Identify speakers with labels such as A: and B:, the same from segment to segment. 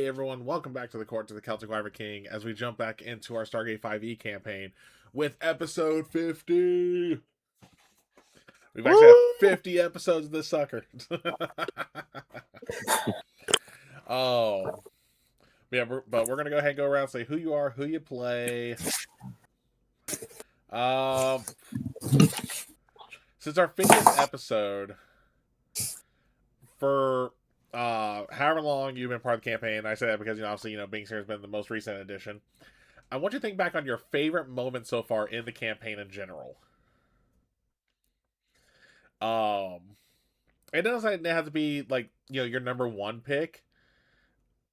A: Hey everyone, welcome back to the Court to the Celtic Wyvern King as we jump back into our Stargate 5e campaign with episode 50. We've actually had 50 episodes of this sucker. Oh. Yeah, but we're going to go ahead and go around and say who you are, who you play. Since our 50th episode, for however long you've been part of the campaign, I say that because, obviously, Being Here has been the most recent addition. I want you to think back on your favorite moment so far in the campaign in general. It doesn't have to be like your number one pick.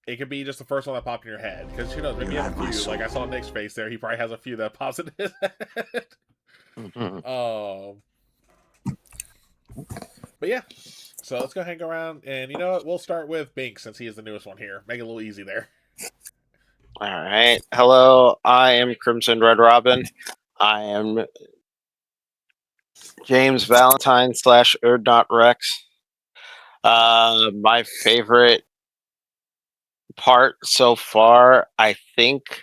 A: It could be just the first one that popped in your head, because who knows? Maybe you have a few. Like I saw Nick's face there; he probably has a few that pops in his head. But yeah, so let's go ahead and go around, and you know what? We'll start with Bink since he is the newest one here. Make it a little easy there.
B: All right. Hello, I am Crimson Red Robin. I am James Valentine / Erdnot Rex. My favorite part so far, I think,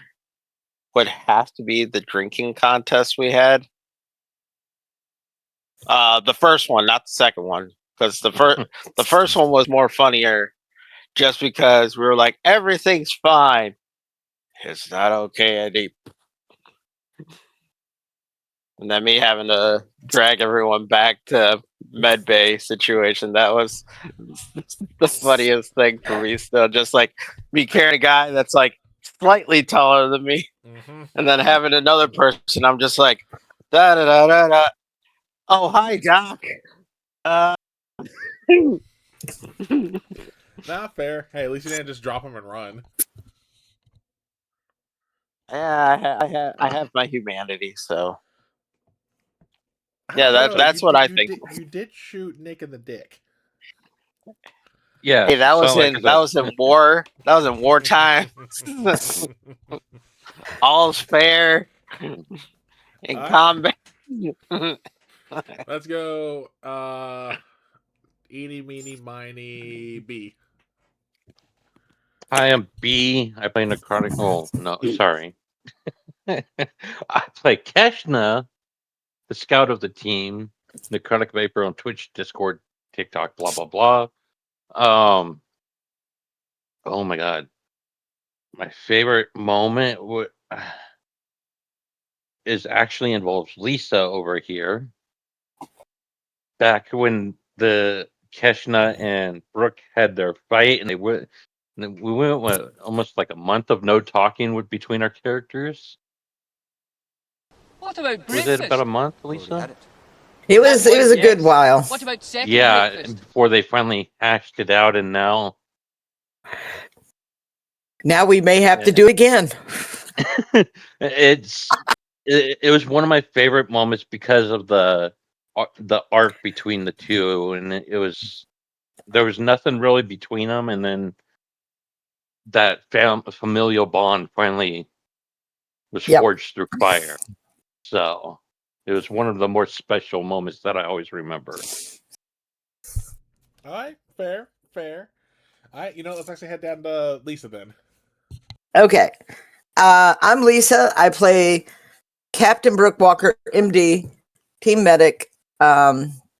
B: would have to be the drinking contest we had. The first one, not the second one, because the first one was more funnier, just because we were like, everything's fine. It's not okay, Eddie. And then me having to drag everyone back to medbay situation, that was the funniest thing for me still. Just like me carrying a guy that's like slightly taller than me, and then having another person, I'm just like, da da da da da. Oh, hi, Doc.
A: Not fair. Hey, at least you didn't just drop him and run.
B: Yeah, I have my humanity, so yeah, that's what I think.
A: You did shoot Nick in the dick.
C: Yeah,
B: hey, that was in war. That was in wartime. All's fair in combat.
A: Let's go. Eeny, meeny, miny, B.
C: I am B. I play Necrotic. Oh, no, sorry. I play Keshna, the scout of the team, Necrotic Vapor on Twitch, Discord, TikTok, blah, blah, blah. Oh my god. My favorite moment is actually involves Lisa over here. Back when the Keshna and Brooke had their fight, and we went almost like a month of no talking between our characters.
D: What about breakfast?
C: Was it about a month, Lisa?
E: It was a good while.
D: What about second
C: breakfast? Before they finally hashed it out, and now
E: we may have to do it again.
C: It was one of my favorite moments because of the arc between the two, and there was nothing really between them, and then that familial bond finally was forged through fire. So it was one of the more special moments that I always remember.
A: All right, fair. All right, let's actually head down to Lisa then.
E: Okay. I'm Lisa. I play Captain Brooke Walker, MD, team medic,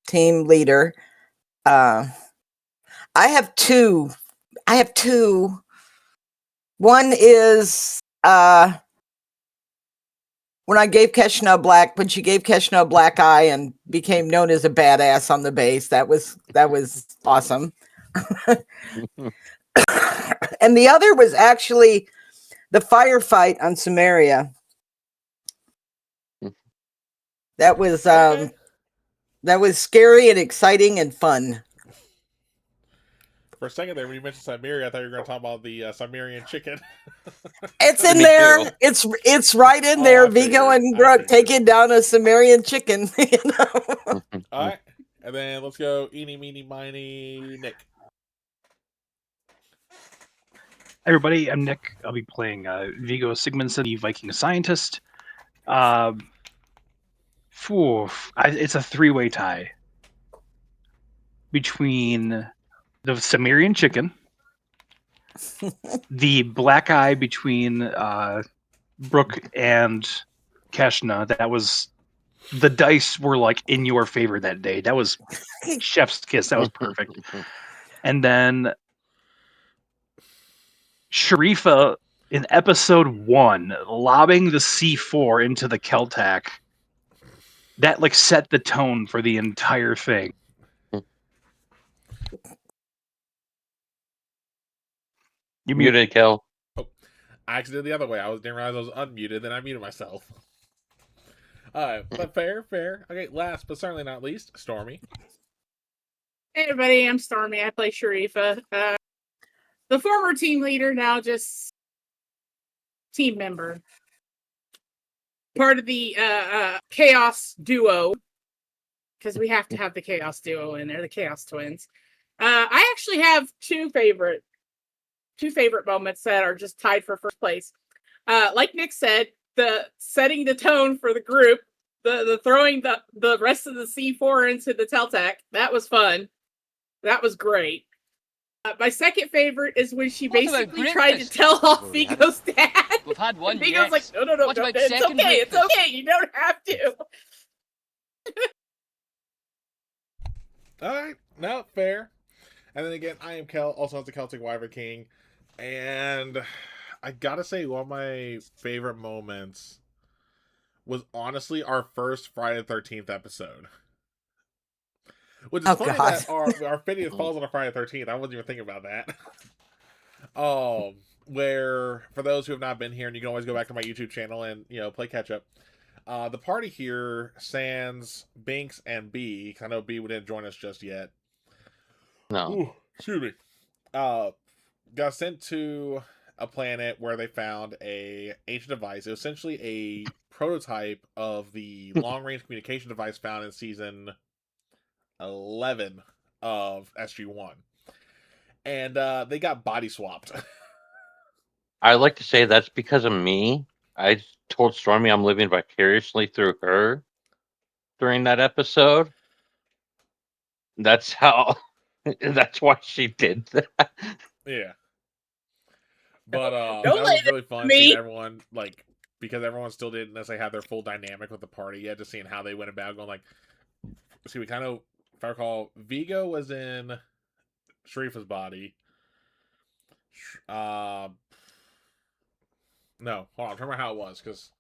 E: team leader. I have two. One is when she gave Keshna a black eye and became known as a badass on the base. That was awesome. And the other was actually the firefight on Samaria. That was scary and exciting and fun.
A: For a second there, when you mentioned Samaria, I thought you were going to talk about the Samarian chicken.
E: It's in there. Too. It's right in there. Vigo and Brooke taking down a Sumerian chicken.
A: All right, and then let's go. Eeny, meeny, miny, Nick.
F: Hey everybody, I'm Nick. I'll be playing Vigo Sigmundson, the Viking scientist. It's a three-way tie between the Sumerian chicken, The black eye between Brooke and Keshna, that was the dice were like in your favor that day. That was chef's kiss. That was perfect. And then Sharifa in episode 1 lobbing the C4 into the Keltac. That like set the tone for the entire thing. You
C: Muted, Kel.
A: I actually did the other way. Didn't realize I was unmuted, then I muted myself. Alright, but fair. Okay, last but certainly not least, Stormy.
G: Hey everybody, I'm Stormy. I play Sharifa. The former team leader, now just team member. Part of the Chaos duo. Because we have to have the Chaos duo in there, the Chaos twins. I actually have two favorite moments that are just tied for first place. Like Nick said, the setting the tone for the group, the throwing the rest of the C4 into the Teltac, that was fun. That was great. My second favorite is when she basically tried to tell off Vigo's dad.
D: We've had one.
G: And Vigo's
D: Yes.
G: like, no,
D: What about
G: it's
D: second
G: okay, it's
D: breakfast?
G: okay, you don't have to.
A: Alright, no, fair. And then again, I am Kel, also has the Celtic Wyvern King. And I gotta say, one of my favorite moments was honestly our first Friday the 13th episode. Which is funny
E: God.
A: that our 50th falls on a Friday the 13th. I wasn't even thinking about that. Where, for those who have not been here, and you can always go back to my YouTube channel and, play catch up. The party here, Sans, Binks, and B, because I know B didn't join us just yet.
C: No.
A: Ooh, excuse me. Got sent to a planet where they found a ancient device. It was essentially a prototype of the long-range communication device found in season 11 of SG-1. And they got body swapped.
C: I like to say that's because of me. I told Stormy I'm living vicariously through her during that episode. That's how. That's why she did that.
A: Yeah. But
G: Don't
A: that was
G: lay
A: really fun
G: me.
A: seeing everyone, because everyone still didn't necessarily have their full dynamic with the party yet, just seeing how they went about going, see, we kind of, if I recall, Vigo was in Sharifa's body. No, hold on, I'm trying to remember how it was, because,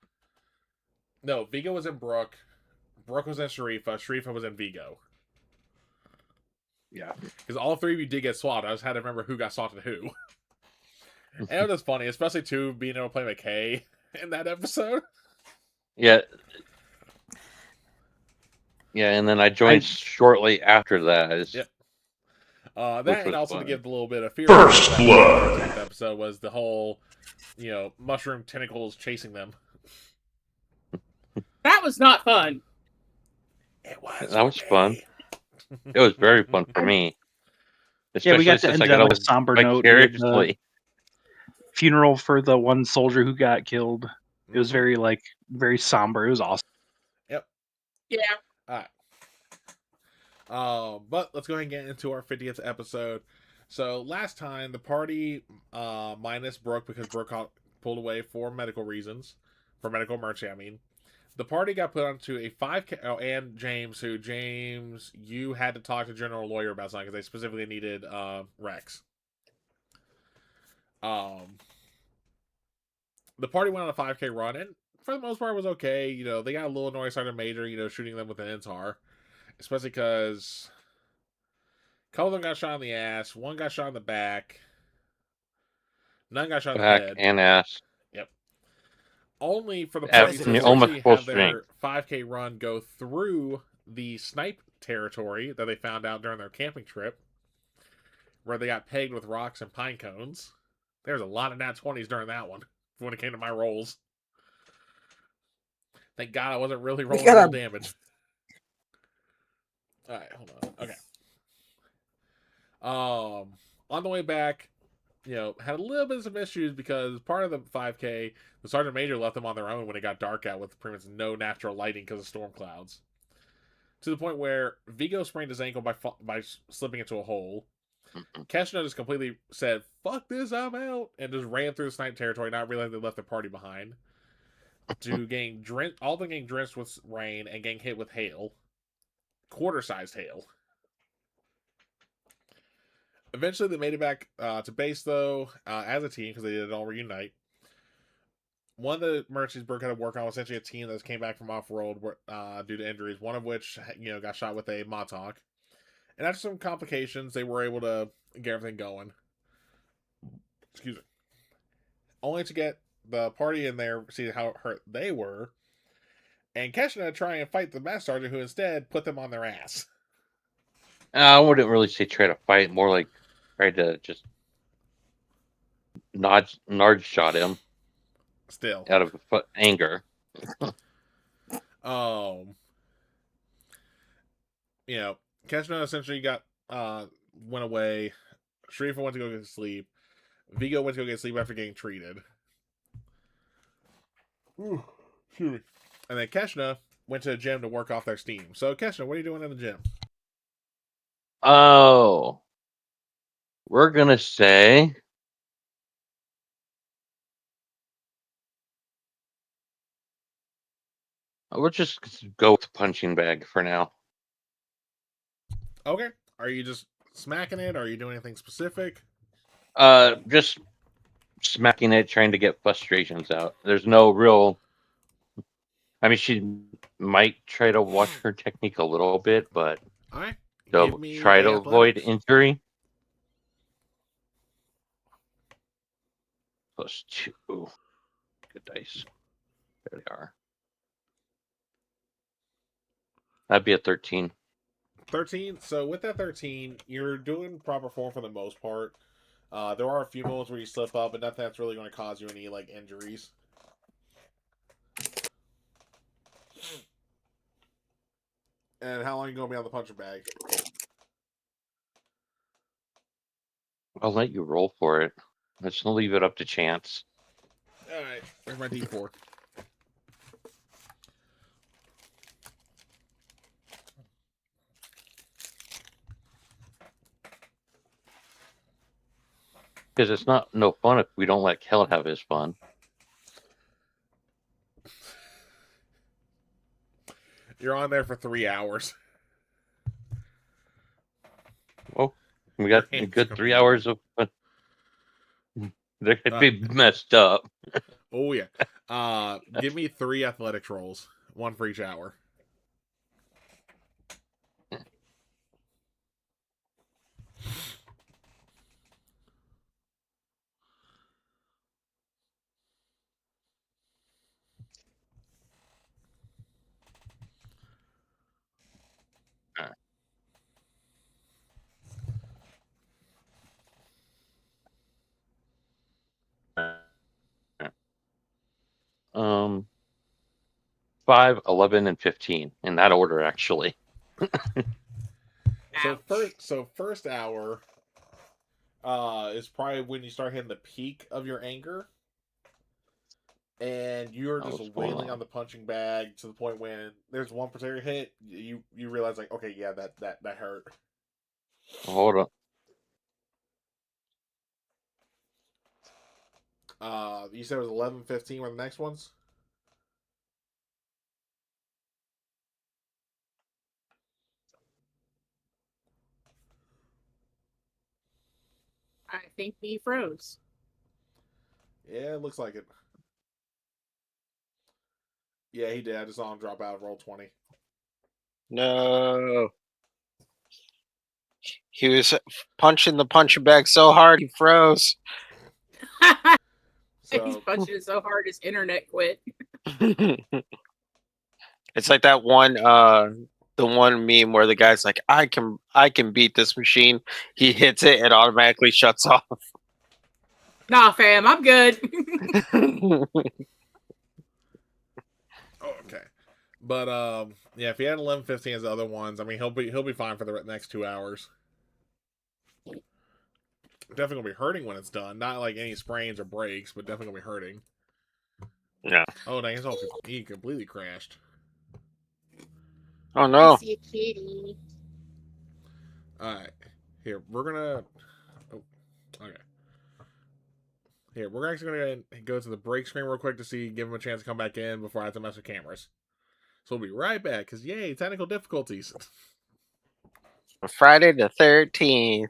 A: no, Vigo was in Brooke was in Sharifa was in Vigo.
F: Yeah.
A: Because all three of you did get swapped. I just had to remember who got swapped and who. And it was just funny, especially too being able to play McKay in that episode.
C: Yeah. Yeah, and then I joined shortly after that.
A: Yep. That and also
C: fun.
A: to give a little bit of fear.
H: First blood.
A: Episode was the whole, mushroom tentacles chasing them.
G: That was not fun.
A: It was.
C: That was fun. It was very fun for me.
F: Yeah, we got to
C: Especially
F: end
C: since I
F: it
C: got
F: on
C: to
F: a somber
C: live
F: note. We had the
C: vicariously.
F: funeral for the one soldier who got killed. It was very somber. It was awesome.
A: Yep.
G: Yeah.
A: All right. But let's go ahead and get into our 50th episode. So last time the party, minus Brooke, because Brooke got pulled away for medical reasons, for medical emergency. I mean, the party got put onto a 5K. Oh, and James, you had to talk to General Lawyer about something because they specifically needed Rex. The party went on a 5K run, and for the most part, it was okay. They got a little annoyed Sergeant Major, shooting them with an INTAR, especially because a couple of them got shot in the ass, one got shot in the back, none got shot in the
C: Back
A: head.
C: and ass.
A: Yep. Only for the party to
C: almost
A: essentially
C: full
A: have their 5K run go through the snipe territory that they found out during their camping trip, where they got pegged with rocks and pine cones. There's a lot of nat 20s during that one when it came to my rolls. Thank God I wasn't really rolling real damage. Alright, hold on. Okay. On the way back, had a little bit of some issues because part of the 5K, the Sergeant Major left them on their own when it got dark out with pretty much no natural lighting because of storm clouds. To the point where Vigo sprained his ankle by slipping into a hole. Keshna just completely said, "Fuck this, I'm out," and just ran through the snipe territory, not realizing they left their party behind. To getting drenched, all them getting drenched with rain and getting hit with hail, quarter-sized hail. Eventually, they made it back to base though as a team because they did all reunite. One of the merchants Burke had to work on was essentially a team that came back from off-world due to injuries. One of which got shot with a Montauk, and after some complications, they were able to get everything going. Excuse me. Only to get the party in there, see how hurt they were, and Keshna try and fight the Master Sergeant, who instead put them on their ass.
C: I wouldn't really say try to fight, more like try to just nard shot him
A: Still,
C: out of anger.
A: Keshna essentially went away. Sharifa went to go get sleep. Vigo went to go get sleep after getting treated. Ooh, excuse me. And then Keshna went to the gym to work off their steam. So, Keshna, what are you doing in the gym?
C: Oh, we're gonna say we'll just go with the punching bag for now.
A: Okay. Are you just smacking it? Or are you doing anything specific?
C: Just smacking it, trying to get frustrations out. There's no real. I mean, she might try to watch her technique a little bit, but
A: All right.
C: to
A: Give me
C: try
A: a
C: to avoid
A: athletics.
C: injury. +2. Good dice. There they are. That'd be a 13.
A: 13. So, with that 13, you're doing proper form for the most part. There are a few moments where you slip up, but nothing that's really going to cause you any injuries. And how long are you going to be on the puncher bag?
C: I'll let you roll for it. Let's leave it up to chance.
A: All right. There's my D4.
C: Because it's no fun if we don't let Kel have his fun.
A: You're on there for 3 hours.
C: Well, we got a good 3 hours of fun. They could be messed up.
A: Oh yeah. Give me 3 athletics rolls, 1 for each hour.
C: Um, 5, 11, and 15 in that order, actually.
A: So first hour is probably when you start hitting the peak of your anger, and you're just wailing on the punching bag to the point when there's one particular hit, you realize okay, yeah, that hurt.
C: Hold on.
A: You said it was 11, 15 were the next ones.
G: I think he froze.
A: Yeah, it looks like it. Yeah, he did. I just saw him drop out of roll 20.
B: No. He was punching the punching bag so hard he froze.
G: He's punching it so hard his internet quit.
B: It's like that one the one meme where the guy's like, I can beat this machine. He hits it, it automatically shuts off.
G: Nah, fam, I'm good.
A: Oh, okay. But yeah, if he had 11, 15 as the other ones, I mean, he'll be fine for the next 2 hours. Definitely gonna be hurting when it's done. Not like any sprains or breaks, but definitely gonna be hurting.
B: Yeah.
A: Oh dang, he completely crashed.
B: Oh no.
G: I see a kitty.
A: Alright. Here, we're gonna. Oh, okay. Here, we're actually gonna go to the break screen real quick to give him a chance to come back in before I have to mess with cameras. So we'll be right back, because yay, technical difficulties.
B: Friday the 13th.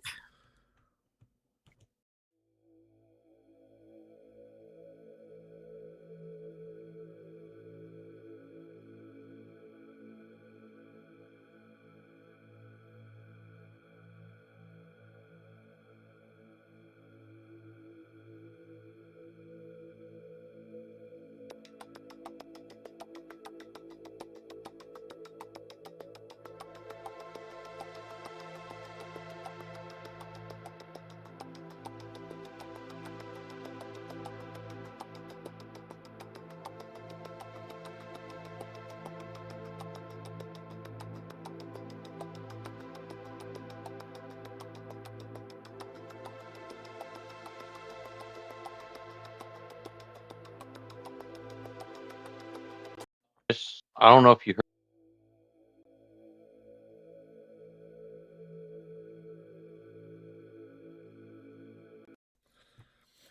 C: I don't know if you heard.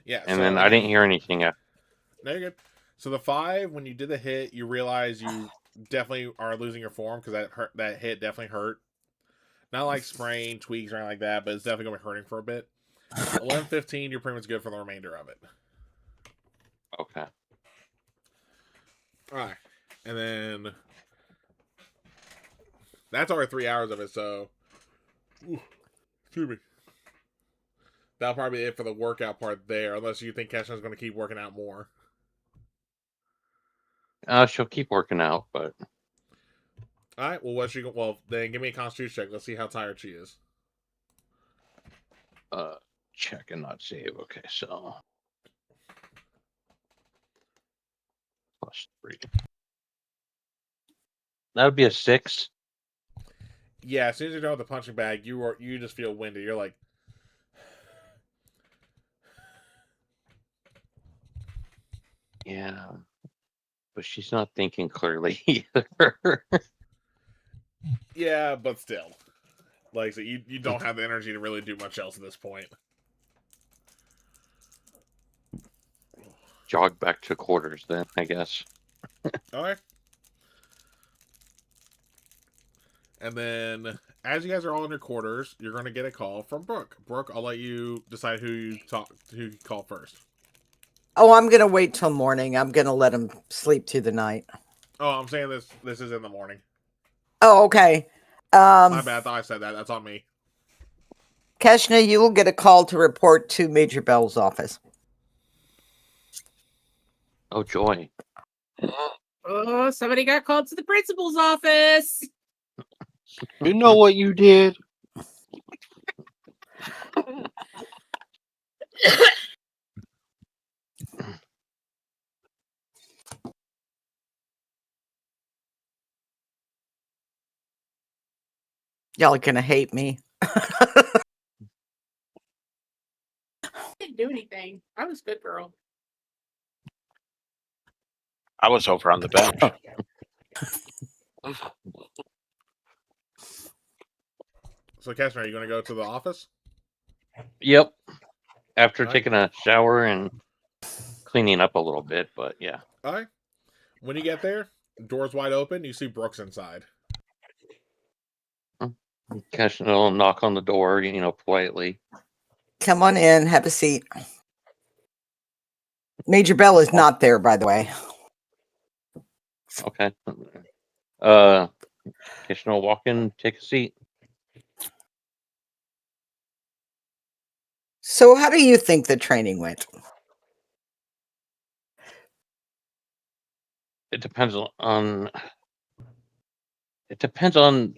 A: Yeah,
C: And
A: so
C: then I didn't hear anything after.
A: No, you're good. So the 5, when you did the hit, you realize you definitely are losing your form because that hit definitely hurt. Not like sprain, tweaks, or anything like that, but it's definitely going to be hurting for a bit. 11-15, you're pretty much good for the remainder of it.
C: Okay.
A: All right, and then that's already 3 hours of it. So, excuse me. That'll probably be it for the workout part there, unless you think Kesha's going to keep working out more.
C: She'll keep working out, but
A: All right. Well, well, then give me a constitution check. Let's see how tired she is.
C: check and not save. Okay, so +3. That would be a 6.
A: Yeah, as soon as you're done with the punching bag, you just feel winded. You're like,
C: Yeah, but she's not thinking clearly either.
A: yeah, but still, like, so you don't have the energy to really do much else at this point.
C: Jog back to quarters then, I guess.
A: All right. And then, as you guys are all in your quarters, you're going to get a call from Brooke. Brooke, I'll let you decide who you call first.
E: Oh, I'm gonna wait till morning. I'm gonna let him sleep through the night.
A: Oh, I'm saying this is in the morning.
E: Oh, okay.
A: My bad. I thought I said that. That's on me.
E: Keshna, you will get a call to report to Major Bell's office.
C: Oh, joy.
G: Oh, somebody got called to the principal's office.
B: You know what you did?
E: Y'all are gonna hate me.
G: I didn't do anything. I was a good girl.
B: I was over on the bench.
A: So, Keshna, are you going to go to the office?
C: Yep. After
A: All right.
C: taking a shower and cleaning up a little bit, but yeah.
A: All right. When you get there, door's wide open. You see Brooks inside.
C: Keshna will knock on the door, politely.
E: Come on in, have a seat. Major Bell is not there, by the way.
C: Okay. Keshna will walk in, take a seat.
E: So, how do you think the training went?
C: It depends on. It depends on.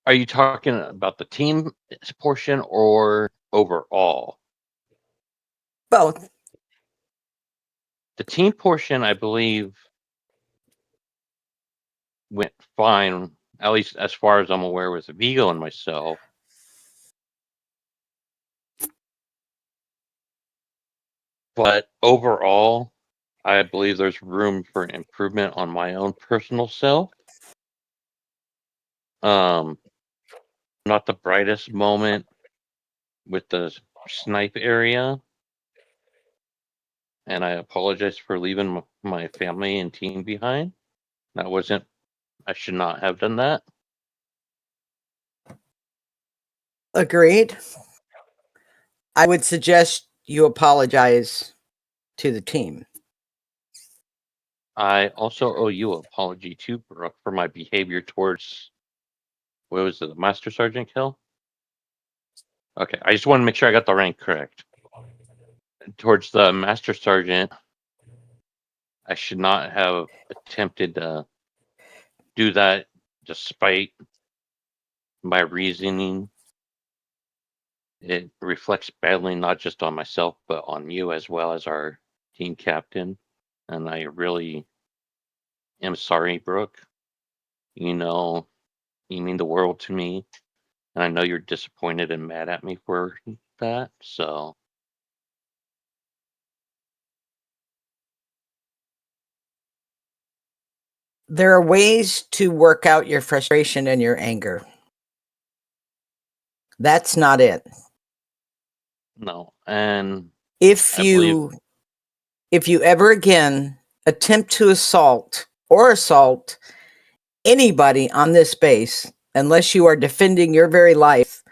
C: Are you talking about the team portion or overall?
E: Both.
C: The team portion, I believe, went fine, at least as far as I'm aware, with Vigo and myself. But overall, I believe there's room for improvement on my own personal self. Not the brightest moment with the snipe area, and I apologize for leaving my family and team behind. That wasn't. I should not have done that.
E: Agreed. I would suggest you apologize to the team.
C: I also owe you an apology too, Brooke, for my behavior towards what was it, the Master Sergeant kill? Okay, I just want to make sure I got the rank correct. Towards the Master Sergeant, I should not have attempted to do that despite my reasoning. It reflects badly not just on myself, but on you as well as our team captain. And I really am sorry, Brooke. You know, you mean the world to me. And I know you're disappointed and mad at me for that. So
E: There are ways to work out your frustration and your anger. That's not it.
C: no. And
E: If
C: I believe
E: you ever again attempt to assault anybody on this base, unless you are defending your very life,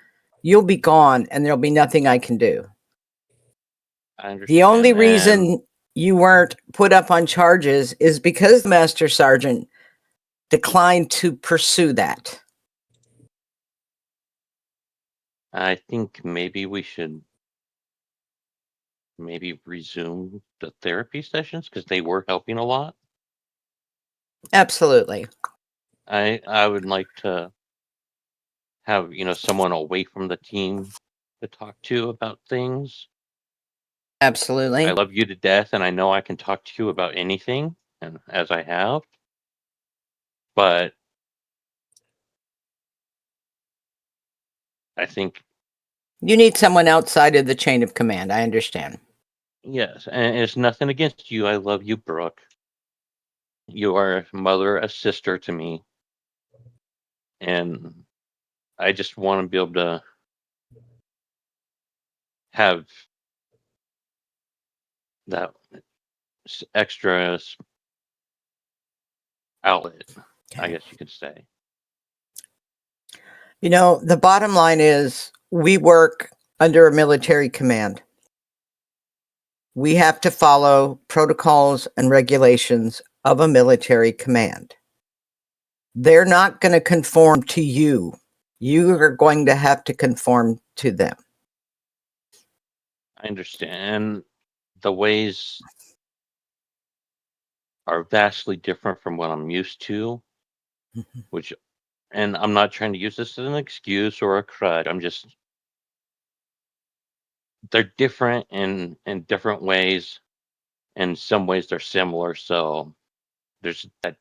E: you'll be gone and there'll be nothing I can do.
C: I understand.
E: The only
C: and
E: reason you weren't put up on charges is because the Master Sergeant declined to pursue that.
C: I think maybe we should maybe resume the therapy sessions because they were helping a lot.
E: Absolutely.
C: I would like to have someone away from the team to talk to about things.
E: Absolutely.
C: I love you to death, and I know I can talk to you about anything, and as I have. But I think
E: You need someone outside of the chain of command. I understand.
C: yes, and it's nothing against you. I love you, Brooke. You are a mother, a sister to me, and I just want to be able to have that extra outlet, I
E: Okay.
C: guess you could say.
E: The bottom line is we work under a military command. We have to follow protocols and regulations of a military command. They're not going to conform to you. You are going to have to conform to them.
C: I understand the ways are vastly different from what I'm used to, which, and I'm not trying to use this as an excuse or a crud. They're different in different ways. In some ways, they're similar. So there's that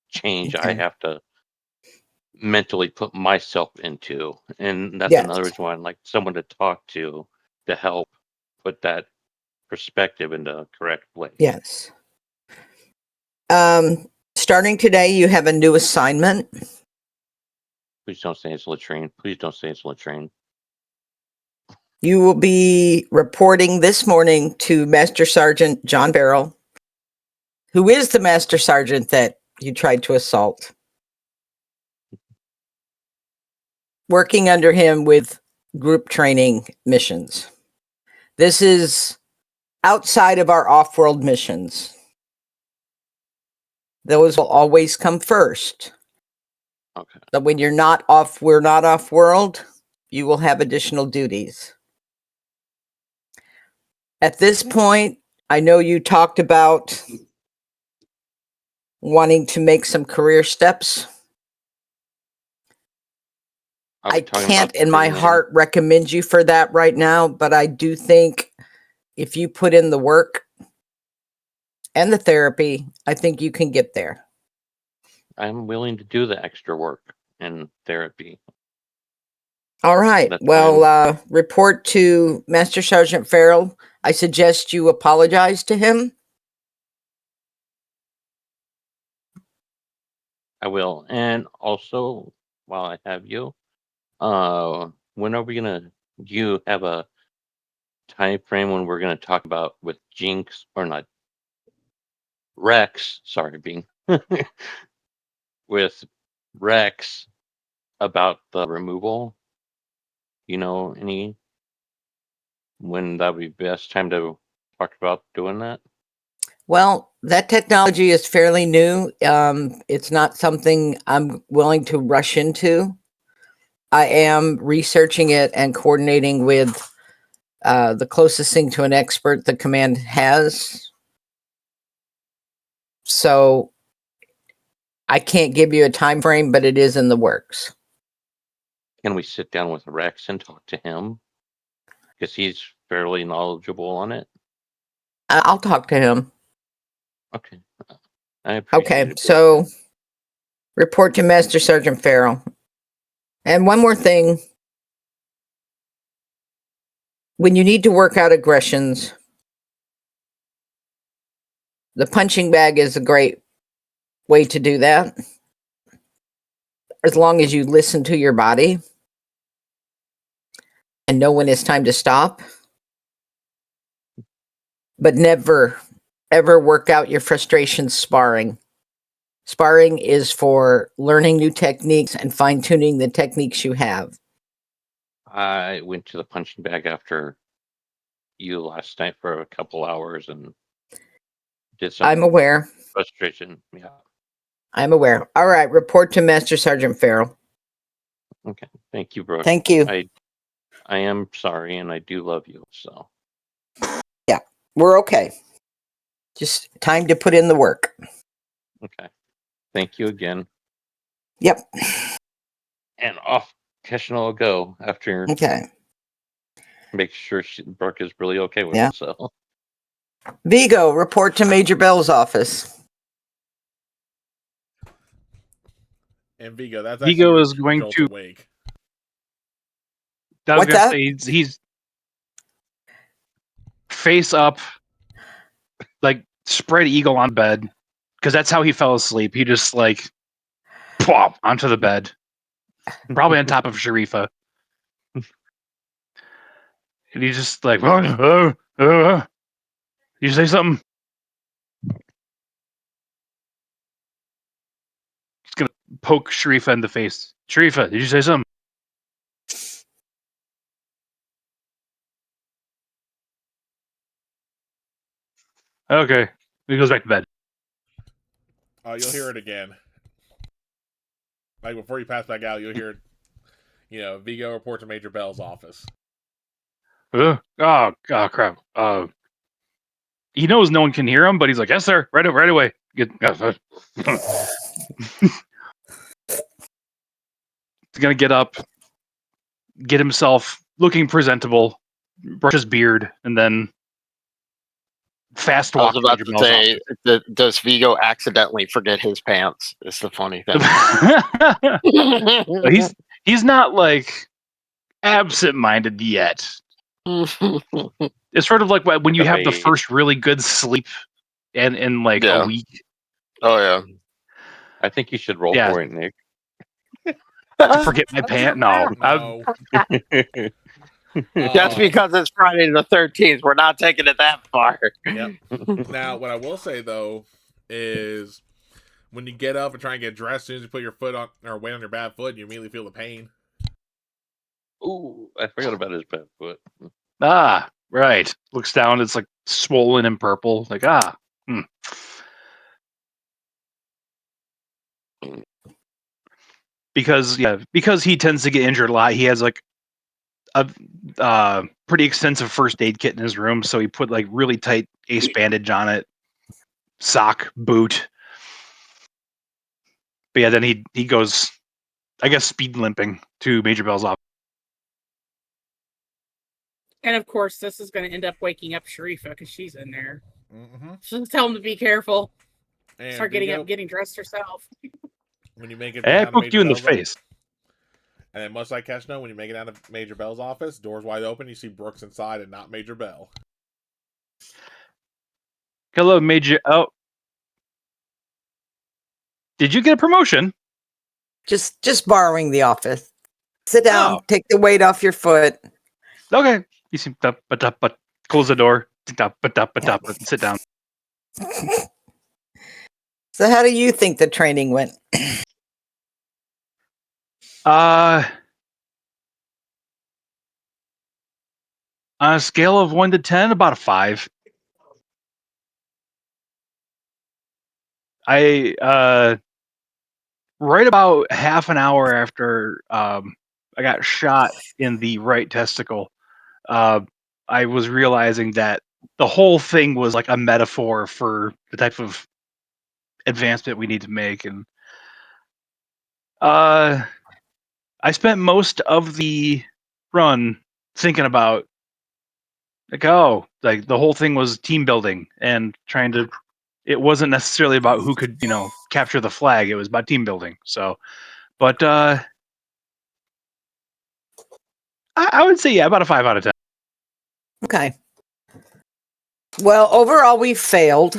C: change I
E: Okay.
C: have to mentally put myself into, and that's
E: Yes.
C: another reason why I'd like someone to talk to help put that perspective into the correct place.
E: Yes. Starting today, you have a new assignment.
C: Please don't say it's latrine. Please don't say it's latrine.
E: You will be reporting this morning to Master Sergeant John Farrell, who is the Master Sergeant that you tried to assault. Working under him with group training missions. This is outside of our off-world missions. Those will always come first.
C: Okay.
E: But when we're not off-world, you will have additional duties. At this point, I know you talked about wanting to make some career steps. I can't in my heart recommend you for that right now, but I do think if you put in the work and the therapy, I think you can get there.
C: I'm willing to do the extra work and therapy.
E: All right. Well, report to Master Sergeant Farrell. I suggest you apologize to him.
C: I will. And also, while I have you. When are we gonna? Do you have a time frame when we're gonna talk about with Jinx or not? Rex, sorry, Being with Rex about the removal. You know any when that would be best time to talk about doing that?
E: Well, that technology is fairly new. It's not something I'm willing to rush into. I am researching it and coordinating with the closest thing to an expert the command has. So I can't give you a time frame, but it is in the works.
C: Can we sit down with Rex and talk to him? Because he's fairly knowledgeable on it.
E: I'll talk to him.
C: Okay. I appreciate
E: Okay,
C: it.
E: so report to Master Sergeant Farrell. And one more thing. When you need to work out aggressions, the punching bag is a great way to do that. As long as you listen to your body and know when it's time to stop. But never, ever work out your frustrations sparring. Sparring is for learning new techniques and fine-tuning the techniques you have.
C: I went to the punching bag after you last night for a couple hours and did some
E: I'm aware.
C: frustration. Yeah.
E: I'm aware. All right, report to Master Sergeant Farrell.
C: Okay. Thank you, Brooke.
E: Thank you.
C: I am sorry and I do love you. So
E: Yeah, we're okay. Just time to put in the work.
C: okay. Thank you again.
E: Yep.
C: And off Keshin will go after
E: Okay.
C: make sure Brooke is really okay with
E: Yeah.
C: it. So
E: Vigo, report to Major Bell's office.
A: And Vigo, that's
F: Vigo
A: actually your
F: is going
A: jolt
F: to-
A: awake.
F: I was
E: What's
F: gonna
E: that?
F: say he's face up, like spread eagle on bed, because that's how he fell asleep. He just like plop onto the bed, probably on top of Sharifa, and he's just like, you say something? He's gonna poke Sharifa in the face. Sharifa, did you say something? Okay, he goes back to bed.
A: You'll hear it again. Like before you pass back out, you'll hear, Vigo report to Major Bell's office.
F: Oh, crap. He knows no one can hear him, but he's like, yes, sir, right away. He's gonna get up, get himself looking presentable, brush his beard, and then fast
B: I was
F: walk to
B: about
F: Major
B: to
F: Bell's
B: say, does Vigo accidentally forget his pants? Is the funny thing.
F: office. He's not like absent-minded yet. It's sort of like when you have the first really good sleep in like a
B: Yeah.
F: week.
B: Oh yeah.
C: I think you should roll
F: Yeah.
C: for it, Nick.
F: To forget my pant? No.
A: No.
B: Just because it's Friday the 13th, we're not taking it that far.
A: Yep. Now, what I will say though is when you get up and try and get dressed, as soon as you put your foot on or weight on your bad foot, you immediately feel the pain.
C: Ooh, I forgot about his bad foot.
F: Ah, right. Looks down, it's like swollen and purple. Like, Because he tends to get injured a lot. He has like a pretty extensive first aid kit in his room, so he put like really tight ace bandage on it, sock, boot. But yeah, then he goes, I guess, speed limping to Major Bell's office.
G: And of course, this is going to end up waking up Sharifa because she's in there.
A: Mm-hmm.
G: So tell him to be careful.
A: And
G: Start getting up, getting dressed herself.
A: When you make it
F: I
A: down to
F: poked
A: Major
F: you in the
A: Bell's
F: face.
A: And then much like Keshno, when you make it down to Major Bell's office, doors wide open, you see Brooks inside and not Major Bell.
F: Hello, Major. Oh, did you get a promotion?
E: Just borrowing the office. Sit down,
F: Oh.
E: take the weight off your foot.
F: Okay. You seem but close the door. Sit down.
E: So how do you think the training went?
F: On a scale of 1 to 10, about a 5. I right about half an hour after I got shot in the right testicle, I was realizing that the whole thing was like a metaphor for the type of advancement we need to make, and I spent most of the run thinking about like the whole thing was team building and trying to. It wasn't necessarily about who could capture the flag. It was about team building. So, but I would say about a 5 out of 10.
E: Okay. Well, overall, we failed.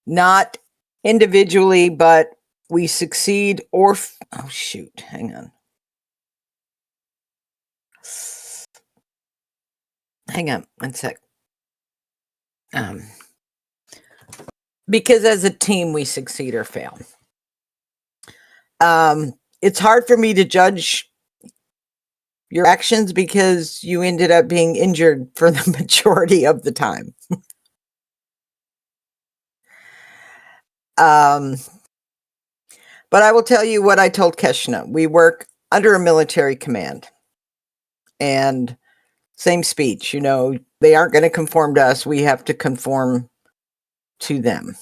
E: Not individually, but we succeed or... oh, shoot. Hang on. Hang on 1 sec. Because as a team, we succeed or fail. It's hard for me to judge your actions because you ended up being injured for the majority of the time. But I will tell you what I told Keshna. We work under a military command. And same speech, they aren't going to conform to us. We have to conform to them.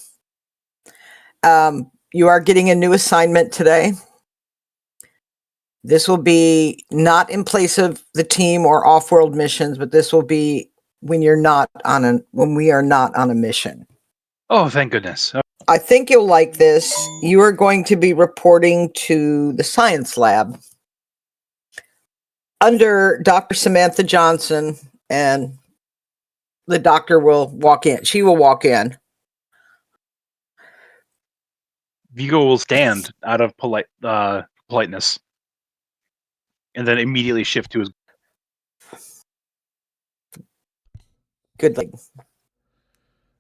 E: You are getting a new assignment today. This will be not in place of the team or off-world missions, but this will be when we are not on a mission.
F: Oh, thank goodness.
E: I think you'll like this. You are going to be reporting to the science lab under Dr. Samantha Johnson, and the doctor will walk in. She will walk in.
F: Vigo will stand out of politeness, and then immediately shift to his.
E: Good lady.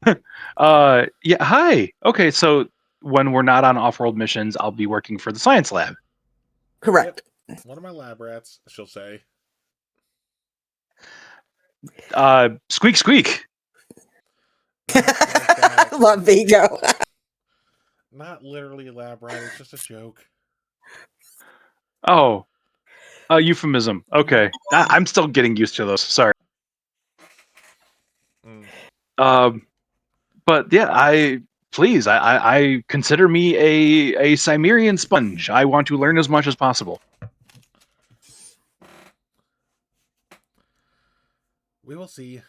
F: Yeah. Hi. Okay. So when we're not on off-world missions, I'll be working for the science lab.
E: Correct.
A: Yep. One of my lab rats, she'll say.
F: Squeak, squeak.
A: Not like that.
E: Love Vigo.
A: Not literally a lab rat. It's just a joke.
F: Oh, a euphemism. Okay. I'm still getting used to those. Sorry. But yeah, I consider me a Cimmerian sponge. I want to learn as much as possible.
A: We will see.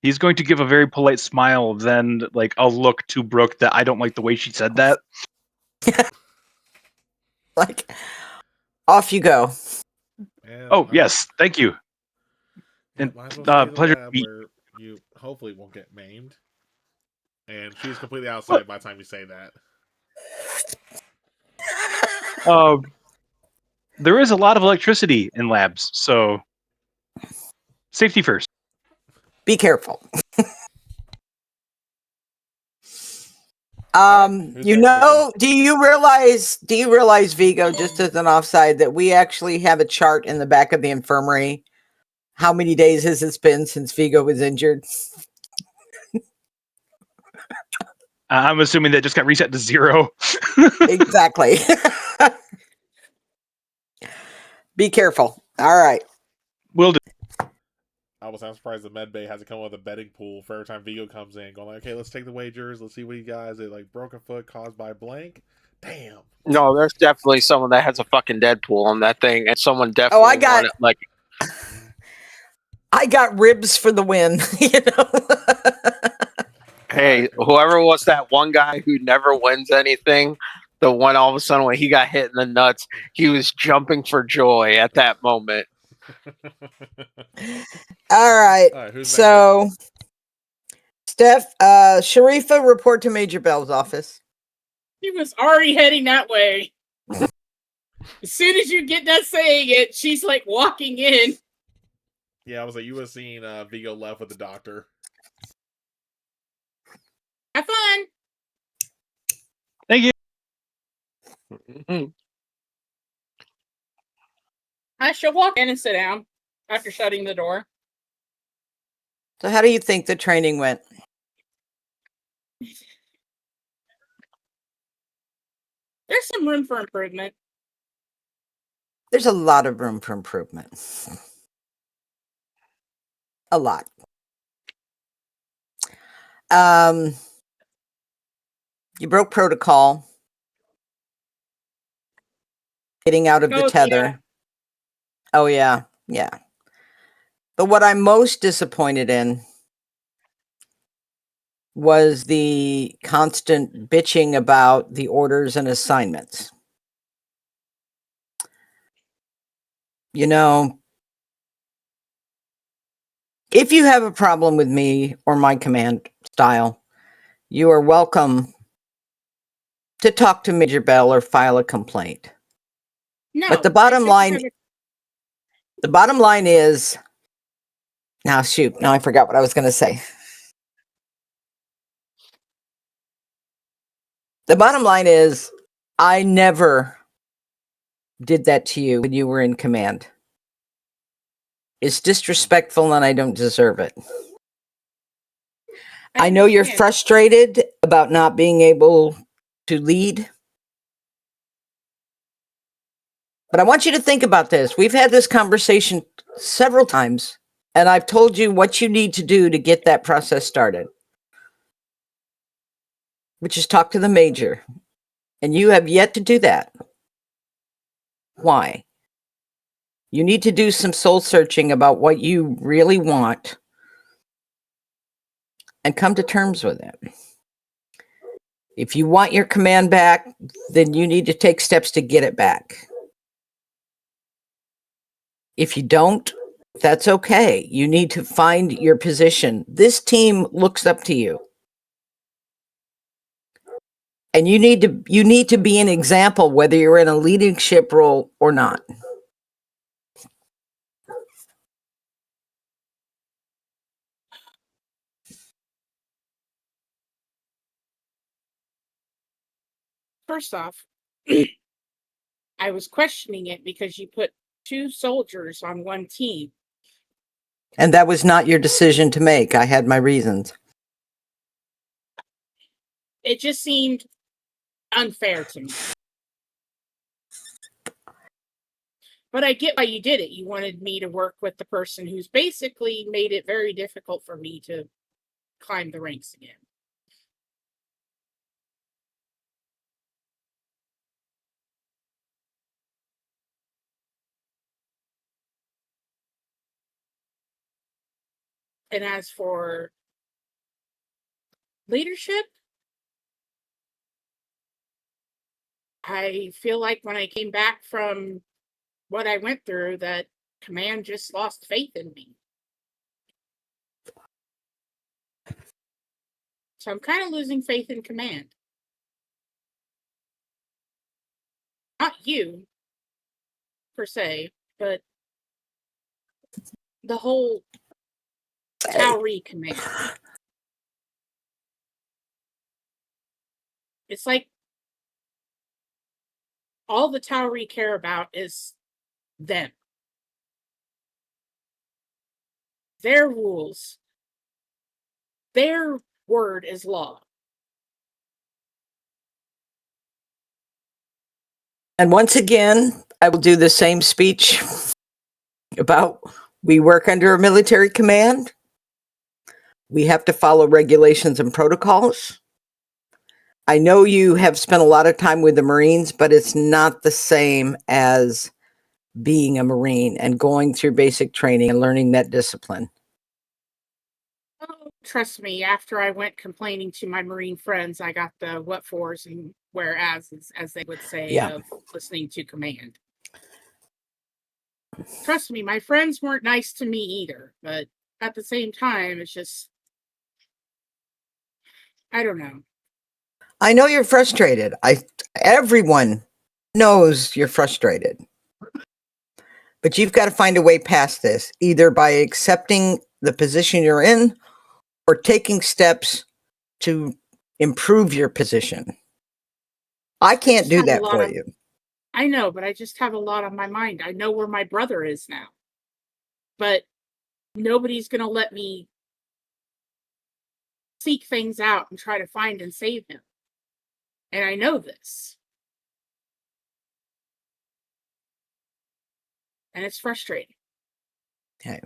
F: He's going to give a very polite smile, then like a look to Brooke that I don't like the way she said that.
E: Like, off you go.
A: And
F: yes, thank you.
A: Yeah,
F: And
A: might as well stay in the
F: pleasure.
A: lab where you hopefully won't get maimed. And she's completely outside by the time you say that.
F: There is a lot of electricity in labs, so safety first.
E: Be careful. Do you realize, Vigo, just as an offside, that we actually have a chart in the back of the infirmary? How many days has it been since Vigo was injured?
F: I'm assuming that just got reset to 0.
E: Exactly. Be careful. All right.
F: Will do.
A: I'm surprised the medbay hasn't come up with a betting pool for every time Vigo comes in, going like, okay, let's take the wagers, let's see what you guys did. Like, broken foot caused by blank. Damn.
B: No, there's definitely someone that has a fucking Deadpool on that thing, and someone definitely.
E: I got ribs for the win.
B: Hey, whoever was that one guy who never wins anything, the one all of a sudden when he got hit in the nuts, he was jumping for joy at that moment.
E: All right. So Steph, Sharifa, report to Major Bell's office.
G: She was already heading that way. As soon as you get done saying it, she's like walking in.
A: Yeah, I was like, you was seeing Vigo left with the doctor.
G: Have fun.
F: Thank you.
G: I shall walk in and sit down after shutting the door.
E: So how do you think the training went?
G: There's some room for improvement.
E: There's a lot of room for improvement. A lot. You broke protocol. Getting out of the tether.
G: Yeah.
E: Oh, yeah. Yeah. But what I'm most disappointed in was the constant bitching about the orders and assignments. You know, if you have a problem with me or my command style, you are welcome to talk to Major Bell or file a complaint.
G: No,
E: But the bottom line is, now shoot, now I forgot what I was going to say. The bottom line is, I never did that to you when you were in command. It's disrespectful and I don't deserve it. I know you're frustrated about not being able to lead. But I want you to think about this. We've had this conversation several times, and I've told you what you need to do to get that process started, which is talk to the major. And you have yet to do that. Why? You need to do some soul searching about what you really want and come to terms with it. If you want your command back, then you need to take steps to get it back. If you don't, that's okay. You need to find your position. This team looks up to you. And you need to be an example, whether you're in a leadership role or not.
G: First off, I was questioning it because you put 2 soldiers on one team.
E: And that was not your decision to make. I had my reasons.
G: It just seemed unfair to me. But I get why you did it. You wanted me to work with the person who's basically made it very difficult for me to climb the ranks again. And as for leadership, I feel like when I came back from what I went through, that command just lost faith in me. So I'm kind of losing faith in command. Not you, per se, but the whole Tauri command. It's like all the Tauri care about is them. Their rules. Their word is law.
E: And once again, I will do the same speech about we work under a military command. We have to follow regulations and protocols. I know you have spent a lot of time with the Marines, but it's not the same as being a Marine and going through basic training and learning that discipline.
G: Oh, trust me, after I went complaining to my Marine friends, I got the what fors and whereas, as they would say, of listening to command. Trust me, my friends weren't nice to me either, but at the same time, it's just I don't know.
E: I know you're frustrated. Everyone knows you're frustrated. But you've got to find a way past this, either by accepting the position you're in or taking steps to improve your position. I can't
G: just
E: do
G: have a
E: that
G: lot
E: for
G: of-
E: you.
G: I know, but I just have a lot on my mind. I know where my brother is now. But nobody's going to let me seek things out and try to find and save him. And I know this. And it's frustrating.
E: Okay.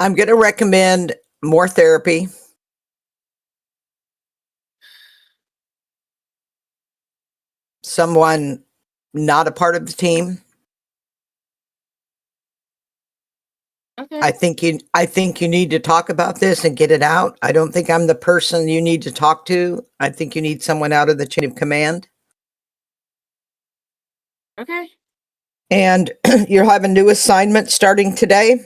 E: I'm going to recommend more therapy. Someone not a part of the team.
G: Okay.
E: I think you need to talk about this and get it out. I don't think I'm the person you need to talk to. I think you need someone out of the chain of command.
G: Okay.
E: And you'll have a new assignment starting today.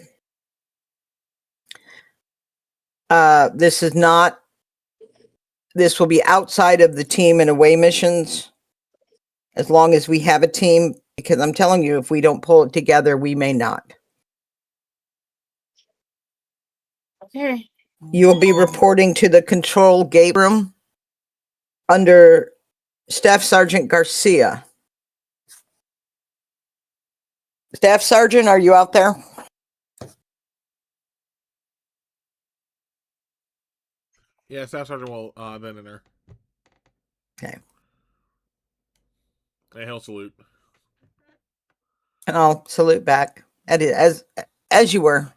E: This will be outside of the team and away missions, as long as we have a team, because I'm telling you, if we don't pull it together, we may not.
G: Okay.
E: You'll be reporting to the control gate room under Staff Sergeant Garcia. Staff Sergeant, are you out there?
A: Yeah, Staff Sergeant will then enter.
E: Okay.
A: And he'll salute.
E: And I'll salute back as you were.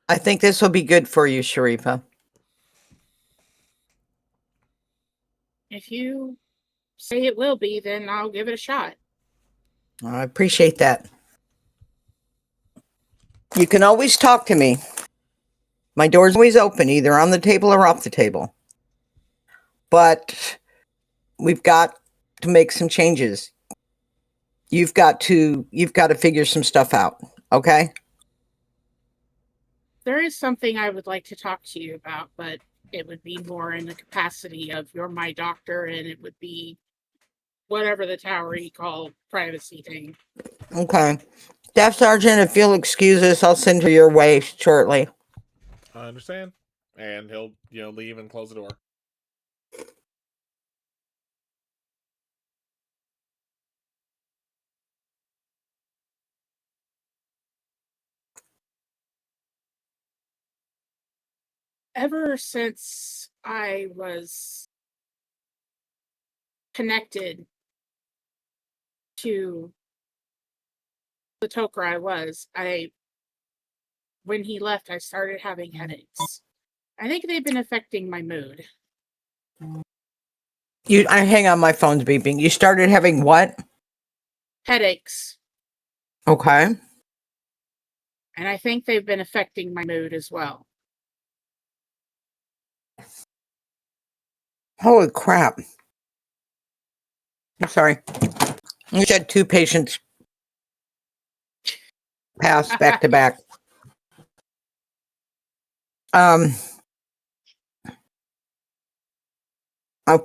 E: I think this will be good for you, Sharifa.
G: If you say it will be, then I'll give it a shot.
E: I appreciate that. You can always talk to me. My door's always open, either on the table or off the table. But we've got to make some changes. You've got to figure some stuff out, okay?
G: There is something I would like to talk to you about, but it would be more in the capacity of you're my doctor, and it would be whatever the tower you call privacy thing.
E: Okay. Staff Sergeant, if you'll excuse us, I'll send her your way shortly.
A: I understand. And he'll, leave and close the door.
G: Ever since I was connected to the Toker when he left, I started having headaches. I think they've been affecting my mood.
E: Hang on, my phone's beeping. You started having what?
G: Headaches.
E: Okay.
G: And I think they've been affecting my mood as well.
E: Holy crap. I'm sorry. We had 2 patients pass back to back. I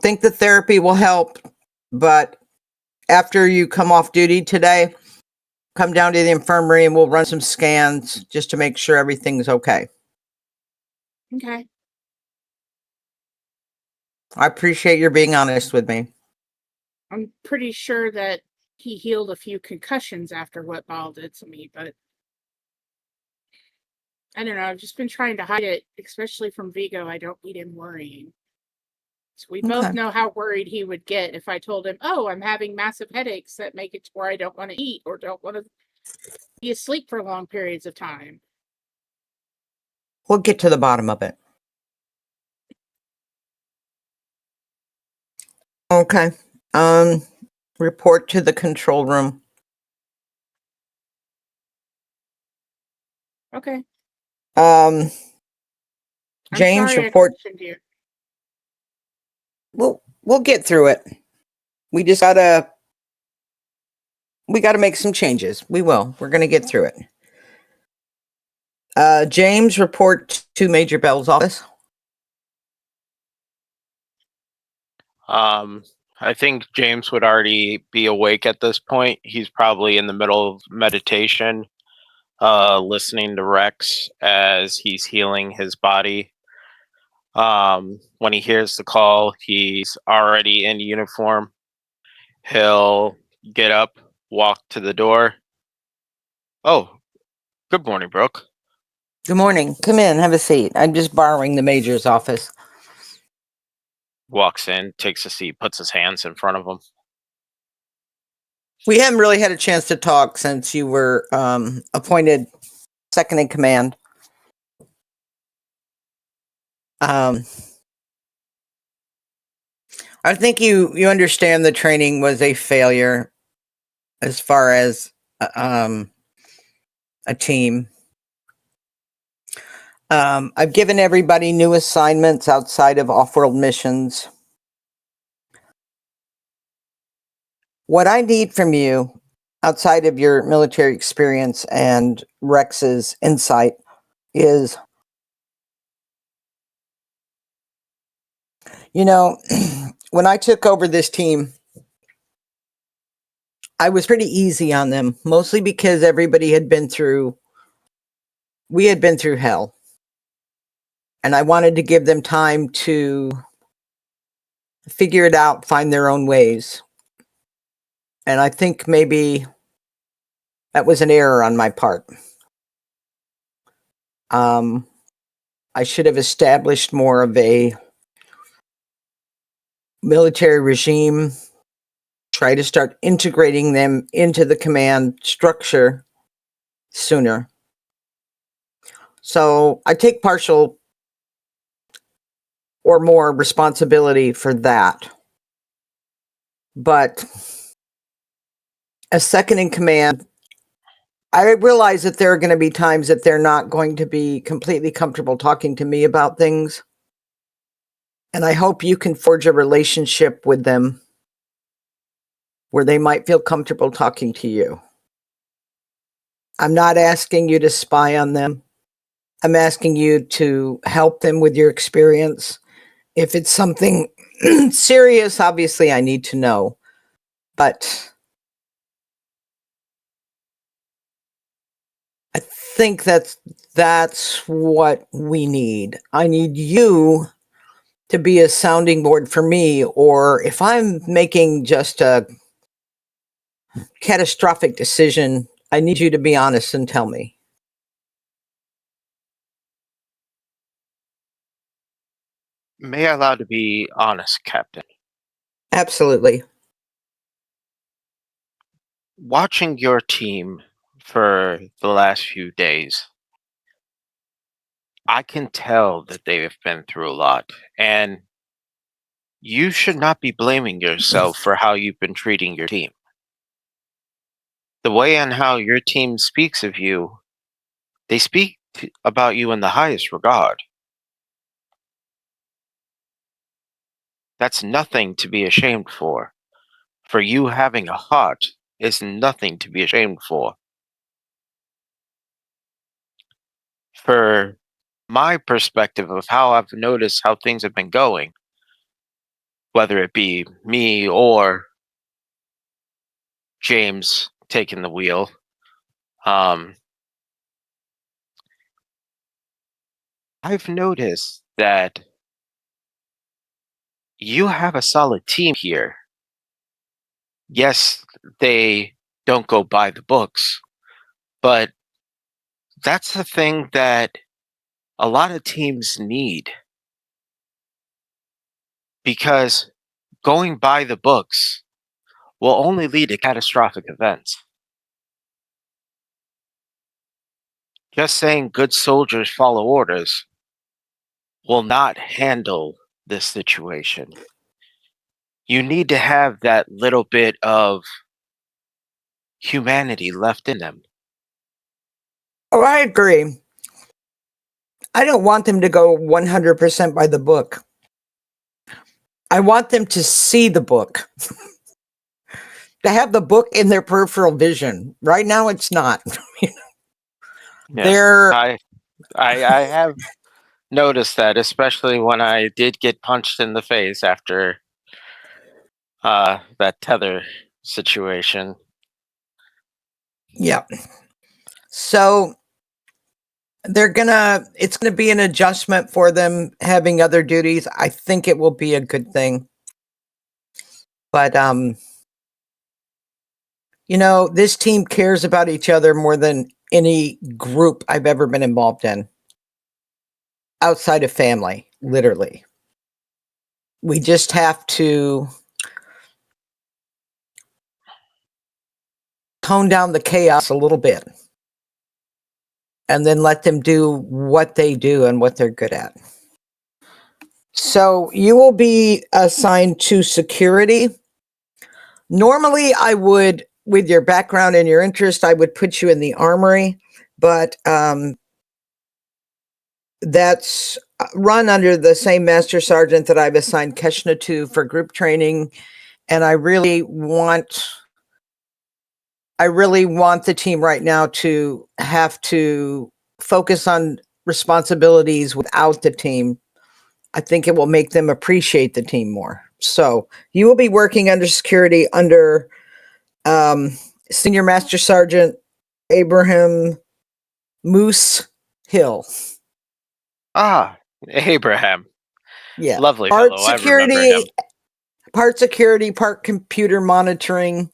E: think the therapy will help, but after you come off duty today, come down to the infirmary and we'll run some scans just to make sure everything's okay.
G: Okay.
E: I appreciate your being honest with me.
G: I'm pretty sure that he healed a few concussions after what Ball did to me, but I don't know. I've just been trying to hide it, especially from Vigo. I don't need him worrying. So we both
E: Okay.
G: know how worried he would get if I told him, oh, I'm having massive headaches that make it to where I don't want to eat or don't want to be asleep for long periods of time.
E: We'll get to the bottom of it. Okay. Report to the control room.
G: Okay.
E: James,
G: I'm sorry
E: report.
G: I questioned you.
E: We'll get through it. We gotta make some changes. We will. We're gonna get through it. James, report to Major Bell's office.
B: I think James would already be awake at this point. He's probably in the middle of meditation, listening to Rex as he's healing his body. When he hears the call, he's already in uniform. He'll get up, walk to the door. Oh, good morning, Brooke.
E: Good morning. Come in, have a seat. I'm just borrowing the Major's office.
B: Walks in, takes a seat, puts his hands in front of him.
E: We haven't really had a chance to talk since you were appointed second in command. I think you understand the training was a failure as far as a team. I've given everybody new assignments outside of off-world missions. What I need from you, outside of your military experience and Rex's insight, is, when I took over this team, I was pretty easy on them, mostly because we had been through hell. And I wanted to give them time to figure it out, find their own ways. And I think maybe that was an error on my part. I should have established more of a military regime, try to start integrating them into the command structure sooner. So I take partial or more responsibility for that. But as second in command, I realize that there are going to be times that they're not going to be completely comfortable talking to me about things. And I hope you can forge a relationship with them where they might feel comfortable talking to you. I'm not asking you to spy on them. I'm asking you to help them with your experience. If it's something serious, obviously I need to know. But I think that's what we need. I need you to be a sounding board for me, or if I'm making just a catastrophic decision, I need you to be honest and tell me.
B: May I allow to be honest, Captain?
E: Absolutely.
B: Watching your team for the last few days, I can tell that they have been through a lot, and you should not be blaming yourself for how you've been treating your team. The way and how your team speaks of you, they speak about you in the highest regard. That's nothing to be ashamed for. For you having a heart is nothing to be ashamed for. For my perspective of how I've noticed how things have been going, whether it be me or James taking the wheel, I've noticed that you have a solid team here. Yes, they don't go by the books, but that's the thing that a lot of teams need. Because going by the books will only lead to catastrophic events. Just saying good soldiers follow orders will not handle this situation. You need to have that little bit of humanity left in them.
E: Oh, I agree. I don't want them to go 100% by the book. I want them to see the book, to have the book in their peripheral vision. Right now, it's not.
B: Yeah,
E: They're
B: I I have noticed that, especially when I did get punched in the face after that tether situation.
E: Yeah. So it's gonna be an adjustment for them having other duties. I think it will be a good thing. But this team cares about each other more than any group I've ever been involved in. Outside of family, literally. We just have to tone down the chaos a little bit and then let them do what they do and what they're good at. So you will be assigned to security. Normally, I would, with your background and your interest, I would put you in the armory, but that's run under the same master sergeant that I've assigned Keshna to for group training. And I really want the team right now to have to focus on responsibilities without the team. I think it will make them appreciate the team more. So you will be working under security under Senior Master Sergeant Abraham Moose Hill.
B: Ah, Abraham.
E: Yeah.
B: Lovely
E: Part
B: fellow. I remember him.
E: security, part computer monitoring.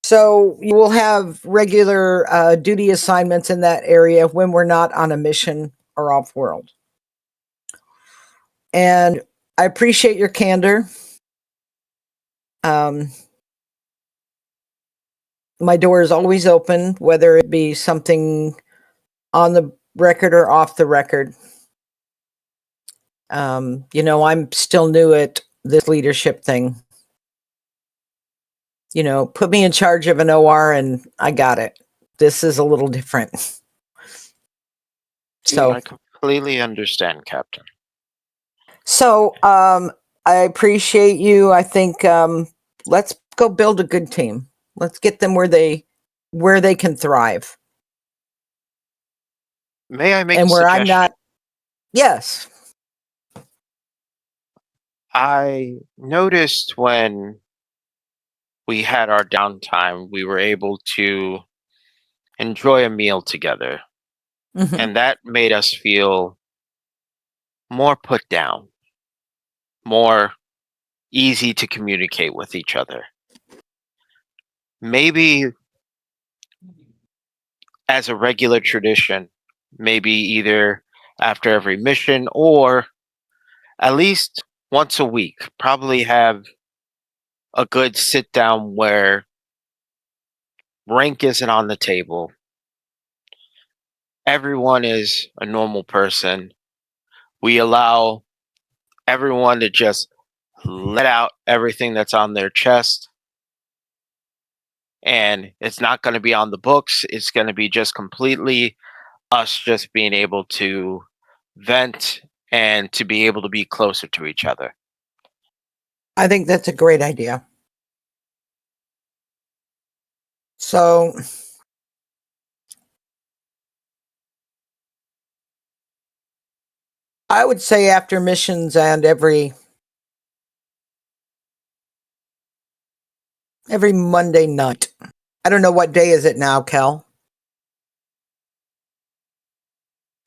E: So you will have regular duty assignments in that area when we're not on a mission or off world. And I appreciate your candor. My door is always open, whether it be something on the record or off the record. I'm still new at this leadership thing. Put me in charge of an OR and I got it. This is a little different. So
B: I completely understand, Captain.
E: So I appreciate you. I think let's go build a good team. Let's get them where they can thrive.
B: May I make
E: And
B: a
E: where
B: suggestion?
E: I'm not. Yes.
B: I noticed when we had our downtime, we were able to enjoy a meal together.
E: Mhm.
B: And that made us feel more put down, more easy to communicate with each other. Maybe as a regular tradition, maybe either after every mission or at least once a week, probably have a good sit down where rank isn't on the table. Everyone is a normal person. We allow everyone to just let out everything that's on their chest. And it's not going to be on the books. It's going to be just completely us just being able to vent and to be able to be closer to each other.
E: I think that's a great idea. So I would say after missions and every Monday night. I don't know what day is it now, Kel.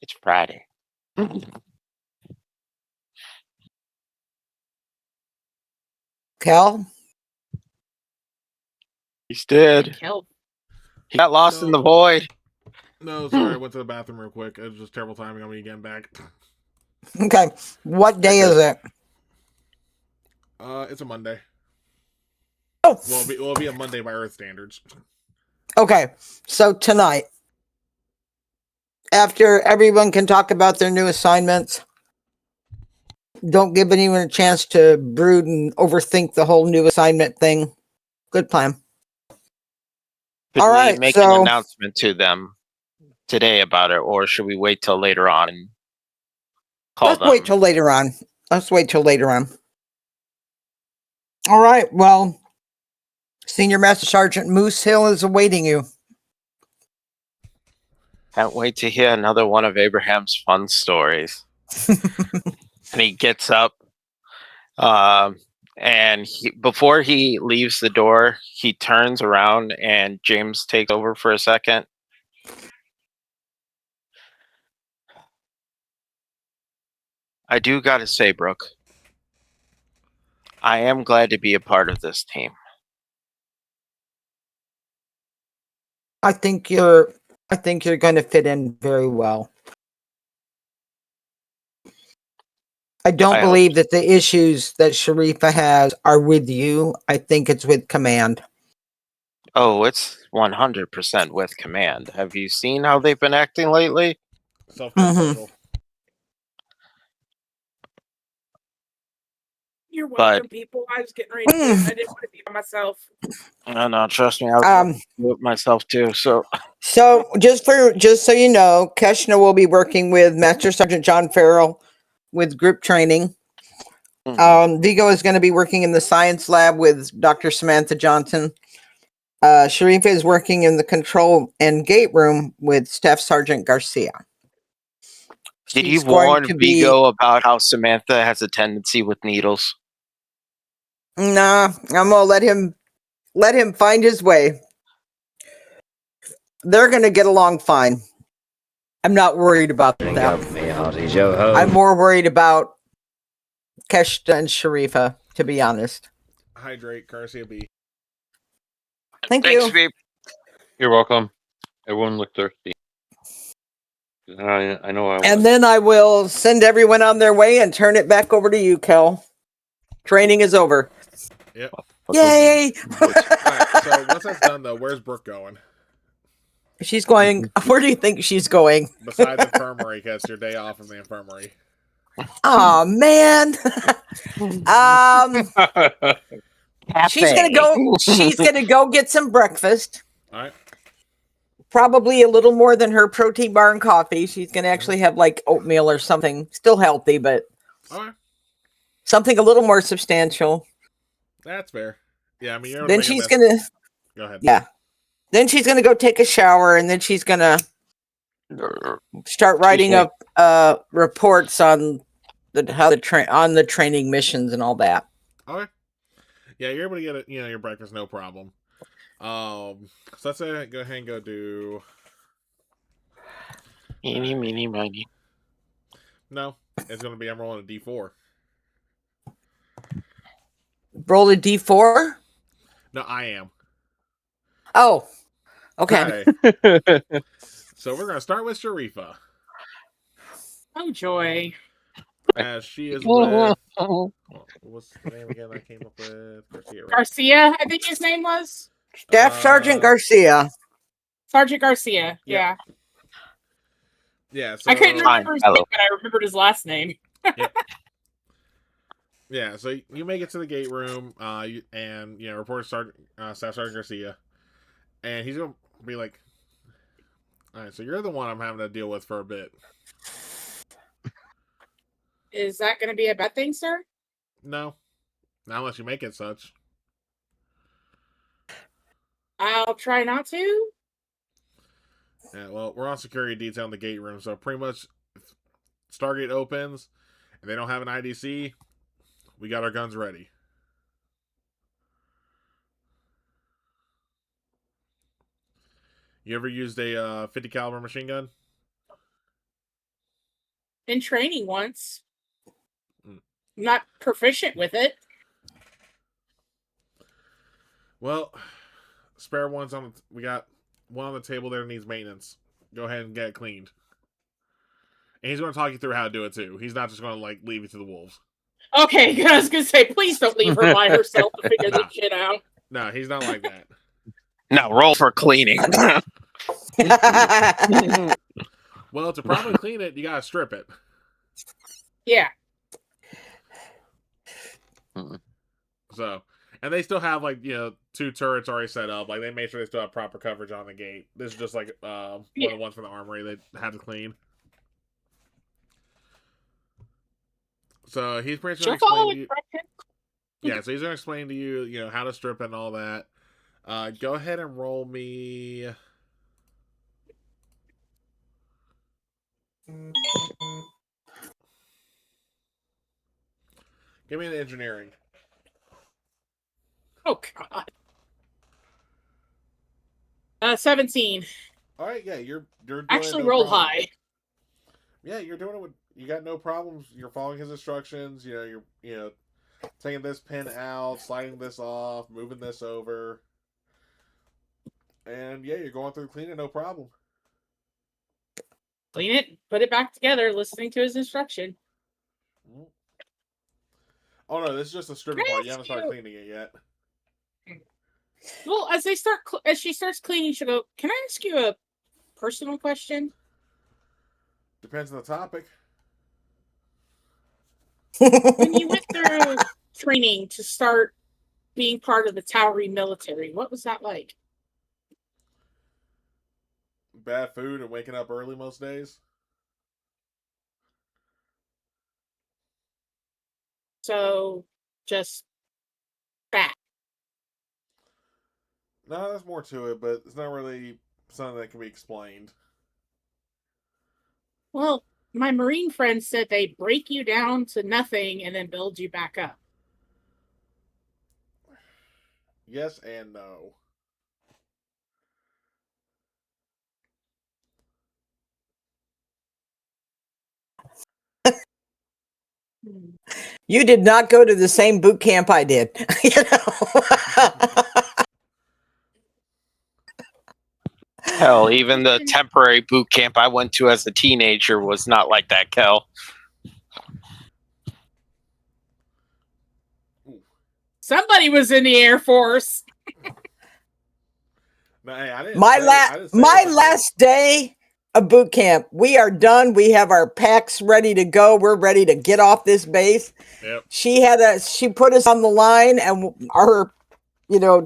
B: It's Friday.
E: Kel?
B: He's dead. He got lost in the void.
A: No, sorry, I went to the bathroom real quick. It was just terrible timing on me getting back.
E: Okay. What day is it?
A: It's a Monday.
E: Oh.
A: Well, it'll be a Monday by Earth standards.
E: Okay. So tonight, after everyone can talk about their new assignments, don't give anyone a chance to brood and overthink the whole new assignment thing. Good plan.
B: Should
E: All
B: we
E: right,
B: make
E: so
B: an announcement to them today about it, or should we wait till later on and call
E: let's
B: them?
E: wait till later on. All right, well, Senior Master Sergeant Moose Hill is awaiting you.
B: Can't wait to hear another one of Abraham's fun stories. And he gets up, and before he leaves the door, he turns around and James takes over for a second. I do gotta say, Brooke, I am glad to be a part of this team.
E: I think you're going to fit in very well. I don't
B: I hope
E: believe that the issues that Sharifa has are with you. I think it's with command.
B: Oh, it's 100% with command. Have you seen how they've been acting lately?
A: Self-control.
G: You're
B: But-
G: welcome, people. I was getting ready to do it. I didn't want to be by myself.
B: No, trust me, I was going to do it myself too. So,
E: So just so you know, Keshna will be working with Master Sergeant John Farrell with group training. Vigo is going to be working in the science lab with Dr. Samantha Johnson. Sharifa is working in the control and gate room with Staff Sergeant Garcia.
B: did
E: She's
B: you
E: going
B: warn
E: to be-
B: Vigo about how Samantha has a tendency with needles?
E: Nah, I'm gonna let him find his way. They're gonna get along fine. I'm not worried about
H: Drink
E: that.
H: up, me hearty yo-ho.
E: I'm more worried about Keshta and Sharifa, to be honest.
A: Hydrate, Garcia B.
E: Thank
B: Thanks,
E: you.
B: Veep.
C: You're welcome. Everyone look thirsty. I know I was.
E: And then I will send everyone on their way and turn it back over to you, Kel. Training is over.
A: Yep.
E: Yay!
A: Alright, so once that's done, though, where's Brooke going?
E: She's going. Where do you think she's going?
A: Besides infirmary, because it's your day off from the infirmary.
E: Oh man. She's gonna go. She's gonna go get some breakfast.
A: All right.
E: Probably a little more than her protein bar and coffee. She's gonna actually have like oatmeal or something. Still healthy, but
A: All right.
E: something a little more substantial.
A: That's fair. Yeah, I mean, you're
E: Then
A: making
E: she's
A: this-
E: gonna.
A: Go ahead.
E: Yeah. Then she's gonna go take a shower, and then she's gonna start writing
B: Excuse
E: up reports on the training missions and all that.
A: Okay. Yeah, you're able to get your breakfast, no problem. So let's say go ahead and go do.
B: Eeny, meeny, miny.
A: No, it's going to be I'm rolling a D4.
E: Roll a d4.
A: No, I am.
E: Oh, okay.
A: Okay. So we're going to start with Sharifa,
G: Oh, joy.
A: as she is with. What's the name again I came up with? Garcia, right?
G: Garcia, I think his name was.
E: Staff Sergeant
A: Uh,
E: Garcia.
G: Sergeant Garcia.
A: Yeah.
G: Yeah.
A: Yeah, so
G: I couldn't remember his
B: Hello.
G: name, but I remembered his last name.
A: Yeah, so you make it to the gate room, and report Staff Sergeant Garcia, and he's gonna be like, "All right, so you're the one I'm having to deal with for a bit."
G: Is that going to be a bad thing, sir?
A: No, not unless you make it such.
G: I'll try not to.
A: Yeah, well, we're on security detail in the gate room, so pretty much, if Stargate opens, and they don't have an IDC, we got our guns ready. You ever used a 50 caliber machine gun?
G: In training once.
A: Mm.
G: Not proficient with it.
A: Well, spare ones on. We got one on the table there that needs maintenance. Go ahead and get it cleaned. And he's going to talk you through how to do it too. He's not just going to leave you to the wolves.
G: Okay, I was going to say, please don't leave her by herself to figure
A: Nah.
G: this shit out.
A: No, he's not like that.
B: Now roll for cleaning.
A: Well, to properly clean it, you got to strip it.
G: Yeah.
A: So, and they still have 2 turrets already set up. Like they made sure they still have proper coverage on the gate. This is just one of the ones from the armory they had to clean. So he's pretty much
G: She'll
A: going
G: follow
A: to explain to you.
G: instructions.
A: Yeah, so he's going to explain to you, how to strip and all that. Go ahead and roll me. Give me an engineering.
G: Oh God. 17.
A: All right, yeah, you're doing
G: Actually,
A: no
G: roll
A: problem.
G: high.
A: Yeah, you're doing it with. You got no problems. You're following his instructions. You're taking this pin out, sliding this off, moving this over, and yeah, you're going through cleaning, no problem.
G: Clean it, put it back together, listening to his instruction.
A: Oh no, this is just a stripping part. You haven't started cleaning it yet.
G: Well, as she starts cleaning, she'll go, "Can I ask you a personal question?"
A: Depends on the topic.
G: When you went through training to start being part of the Towery military, what was that like?
A: Bad food and waking up early most days.
G: So, just fat.
A: No, there's more to it, but it's not really something that can be explained.
G: Well, my Marine friends said they break you down to nothing and then build you back up.
A: Yes and no.
E: You did not go to the same boot camp I did. You know?
B: Hell, even the temporary boot camp I went to as a teenager was not like that, Kel.
G: Somebody was in the Air Force.
A: No, hey, I didn't
E: My
A: say, I didn't say
E: my
A: it was
E: last day of boot camp. We are done. We have our packs ready to go. We're ready to get off this base.
A: Yep.
E: She put us on the line, and our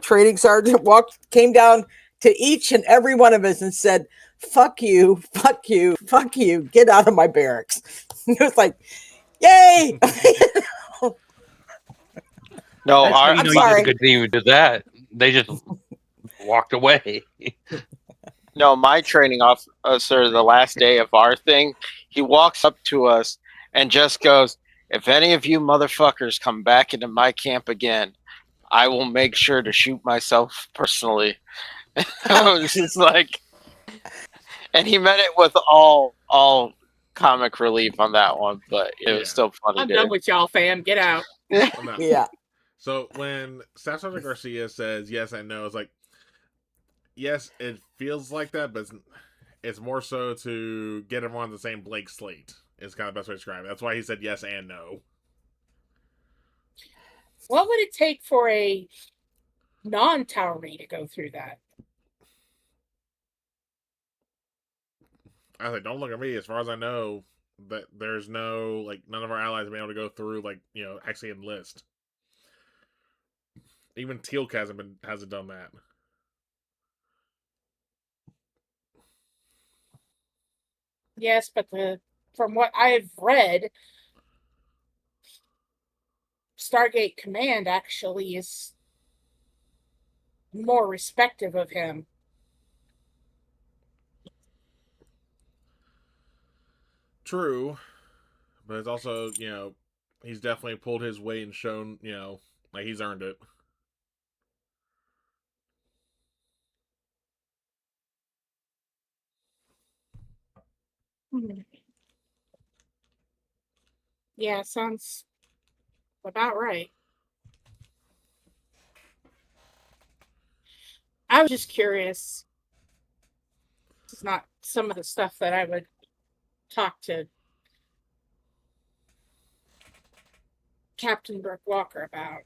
E: training sergeant came down to each and every one of us and said, "Fuck you, fuck you, fuck you, get out of my barracks." It was like, yay.
B: No,
C: That's how you
E: I'm
C: know you did
E: sorry.
C: a good thing you did that. They just walked away.
B: no, my training officer, the last day of our thing, he walks up to us and just goes, "If any of you motherfuckers come back into my camp again, I will make sure to shoot myself personally." I was just like, and he meant it with all comic relief on that one, but it was
A: Yeah.
B: still funny.
G: I'm done with y'all, fam. Get out.
A: Well, no.
E: Yeah.
A: So when Staff Sergeant Garcia says yes and no, it's like, yes, it feels like that, but it's more so to get everyone on the same blank slate. Is kind of the best way to describe it. That's why he said yes and no.
G: What would it take for a non-Towery to go through that?
A: I was like, don't look at me. As far as I know, that there's no, like, none of our allies have been able to go through, like, actually enlist. Even Teal'c hasn't done that.
G: Yes, but from what I've read, Stargate Command actually is more respective of him.
A: True, but it's also, he's definitely pulled his weight and shown, like he's earned it.
G: Yeah, sounds about right. I was just curious. This is not some of the stuff that I would talk to Captain Brooke Walker about.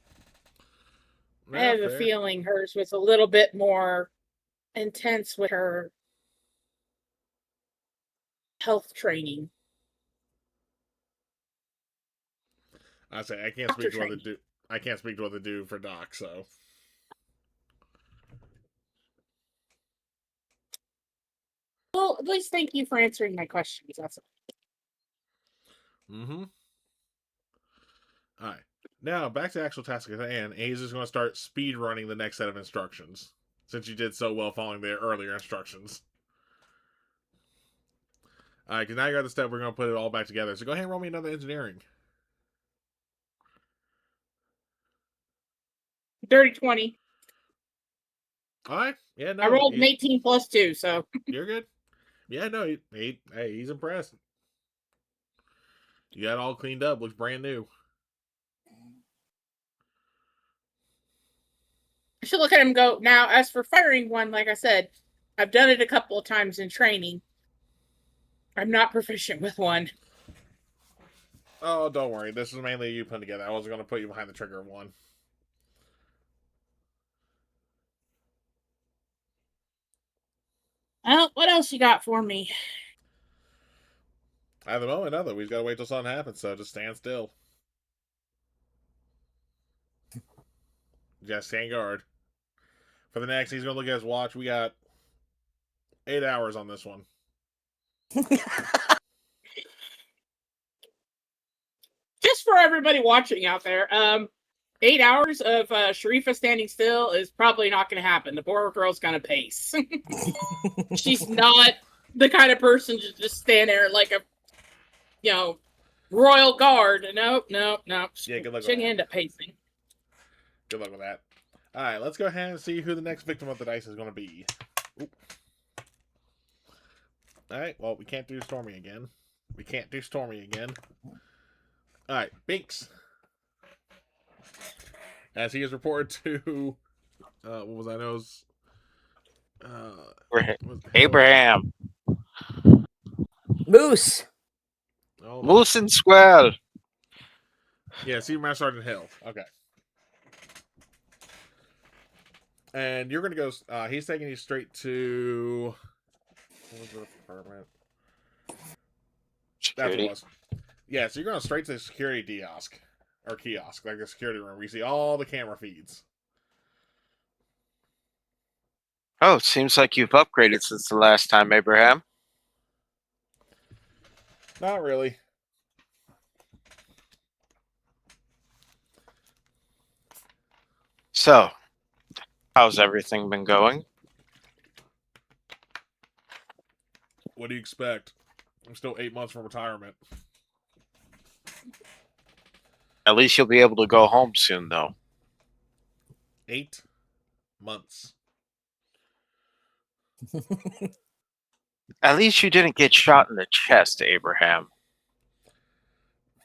G: I have a feeling hers was a little bit more intense with her health training.
A: I say I can't speak to what they do. I can't speak to what they do for Doc. So.
G: Well, at least thank you for answering my questions. That's
A: Mm-hmm. All right. Now back to the actual task at hand. A's is going to start speed running the next set of instructions, since you did so well following their earlier instructions. All right, because now you're at the step we're going to put it all back together. So go ahead and roll me another engineering.
G: Dirty 20.
A: All right. Yeah, no.
G: I rolled an 18 plus 2, so.
A: You're good. Yeah, no. He's impressed. You got it all cleaned up. Looks brand new.
G: I should look at him and go, now, as for firing one, like I said, I've done it a couple of times in training. I'm not proficient with one.
A: Oh, don't worry. This is mainly you putting together. I wasn't going to put you behind the trigger of one.
G: Well, what else you got for me?
A: At the moment, nothing. We've got to wait till something happens, so just stand still. Just stand guard. For the next, he's going to look at his watch. We got 8 hours on this one.
G: Just for everybody watching out there, 8 hours of Sharifa standing still is probably not going to happen. The poor girl's going to pace. She's not the kind of person to just stand there like a, royal guard. Nope.
A: Yeah, good luck with
G: She's going to
A: that.
G: end up pacing.
A: Good luck with that. All right, let's go ahead and see who the next victim of the dice is going to be. Oop. All right, well, we can't do Stormy again. All right, Binks. As he is reported to, what was I knows?
B: Abraham.
E: Moose.
A: Oh,
B: Moose and Squirrel.
A: yeah, Senior Master Sergeant Hill. Okay. And you're going to go, he's taking you straight to, what was the department? That's what it was. Yeah, so you're going straight to the security kiosk, like the security room, where you see all the camera feeds.
B: Oh, it seems like you've upgraded since the last time, Abraham.
A: Not really.
B: So, how's everything been going?
A: What do you expect? I'm still 8 months from retirement.
B: At least you'll be able to go home soon, though.
A: 8 months.
B: At least you didn't get shot in the chest, Abraham.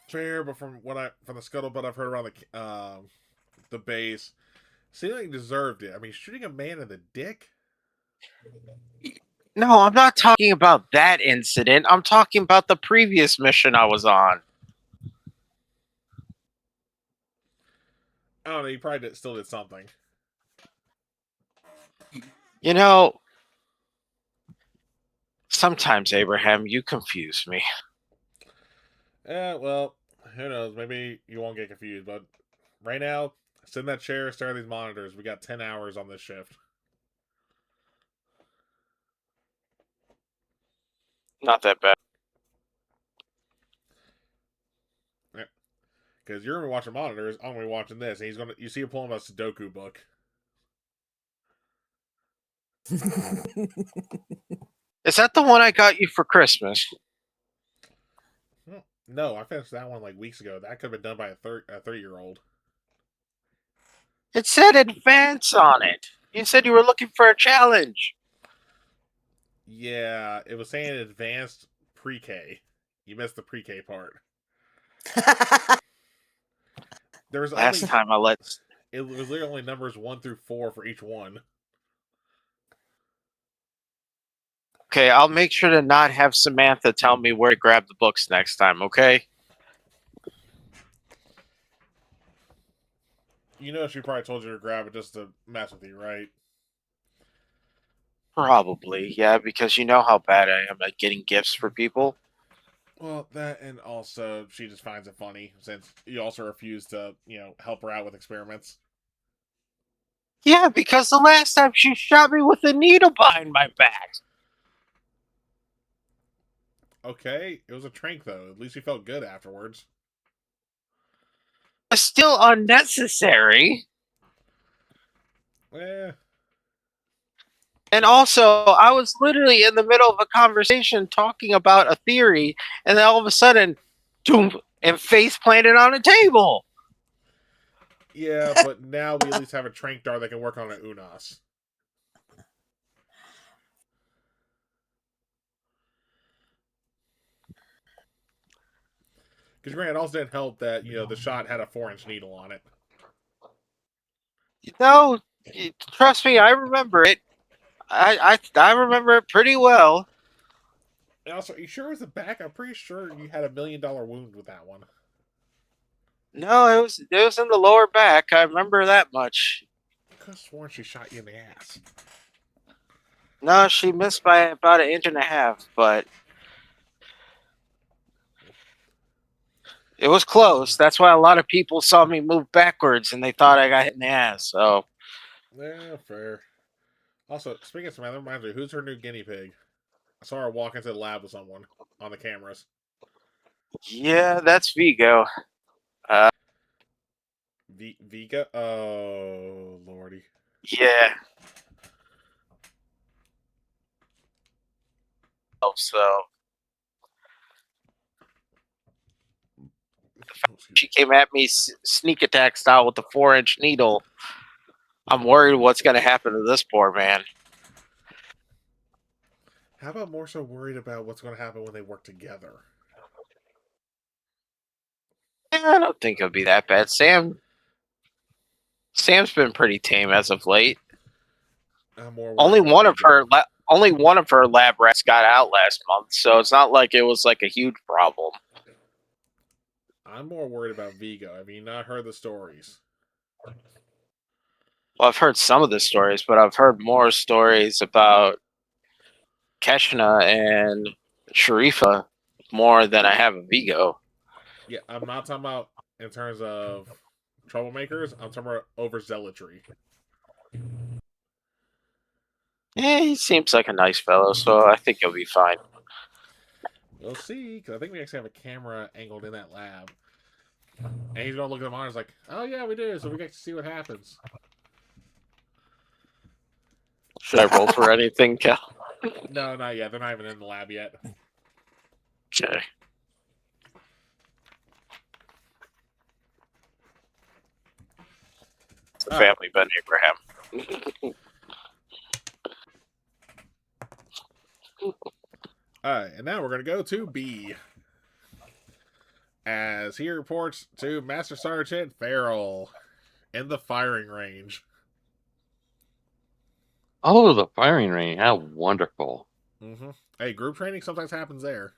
A: Fair, but from the scuttlebutt I've heard around the base, seemed like he deserved it. I mean, shooting a man in the dick.
B: No, I'm not talking about that incident. I'm talking about the previous mission I was on.
A: I don't know. He probably still did something.
B: You know, sometimes, Abraham, you confuse me.
A: Yeah, well, who knows? Maybe you won't get confused, but right now, sit in that chair, stare at these monitors. We got 10 hours on this shift.
B: Not that bad.
A: Because you're gonna be watching monitors, I'm gonna be watching this, and you see him pulling out a Sudoku book.
B: Is that the one I got you for Christmas?
A: No, I finished that one like weeks ago. That could have been done by a 30-year-old.
B: It said advance on it. You said you were looking for a challenge.
A: Yeah, it was saying advanced pre-K. You missed the pre-K part. There was
B: Last time I let...
A: It was literally only numbers 1 through 4 for each one.
B: Okay, I'll make sure to not have Samantha tell me where to grab the books next time, okay?
A: You know she probably told you to grab it just to mess with you, right?
B: Probably, yeah, because you know how bad I am at getting gifts for people.
A: Well, that, and also she just finds it funny since you also refuse to, help her out with experiments.
B: Yeah, because the last time she shot me with a needle behind my back.
A: Okay, it was a trank though. At least you felt good afterwards.
B: It's still unnecessary.
A: Eh.
B: And also, I was literally in the middle of a conversation talking about a theory, and then all of a sudden, doom, and face planted on a table.
A: Yeah, but now we at least have a Trank Dart that can work on an Unas. Because granted, it also didn't help that the shot had a 4-inch needle on it.
B: No, trust me, I remember it. I remember it pretty well.
A: And also, are you sure it was the back? I'm pretty sure you had $1 million wound with that one.
B: No, it was in the lower back. I remember that much.
A: I could have sworn she shot you in the ass.
B: No, she missed by about 1.5 inches, but it was close. That's why a lot of people saw me move backwards and they thought I got hit in the ass. So
A: Yeah, fair. Also, speaking of Samantha, that reminds me, who's her new guinea pig? I saw her walk into the lab with someone on the cameras.
B: yeah, that's Vigo.
A: Vika? Oh, lordy.
B: Yeah. So she came at me sneak attack style with the 4-inch needle. I'm worried what's going to happen to this poor man.
A: How about more so worried about what's going to happen when they work together?
B: Yeah, I don't think it'll be that bad. Sam's been pretty tame as of late.
A: I'm more worried
B: Only
A: about
B: one of
A: Vigo.
B: her lab rats got out last month, so it's not like it was like a huge problem.
A: I'm more worried about Vigo. Have you not heard the stories?
B: Well, I've heard some of the stories, but I've heard more stories about Keshna and Sharifa more than I have of Vigo.
A: Yeah, I'm not talking about in terms of troublemakers. I'm talking about overzealotry.
B: Yeah, he seems like a nice fellow, so I think he'll be fine.
A: We'll see, because I think we actually have a camera angled in that lab. And he's going to look at the monitors like, oh, yeah, we do, so we get to see what happens.
B: Should I roll for anything, Cal?
A: No, not yet. They're not even in the lab yet.
B: Okay. It's the family Ben Abraham.
A: Alright, and now we're going to go to B. As he reports to Master Sergeant Farrell in the firing range.
C: Oh, the firing range. How wonderful.
A: Mm-hmm. Hey, group training sometimes happens there.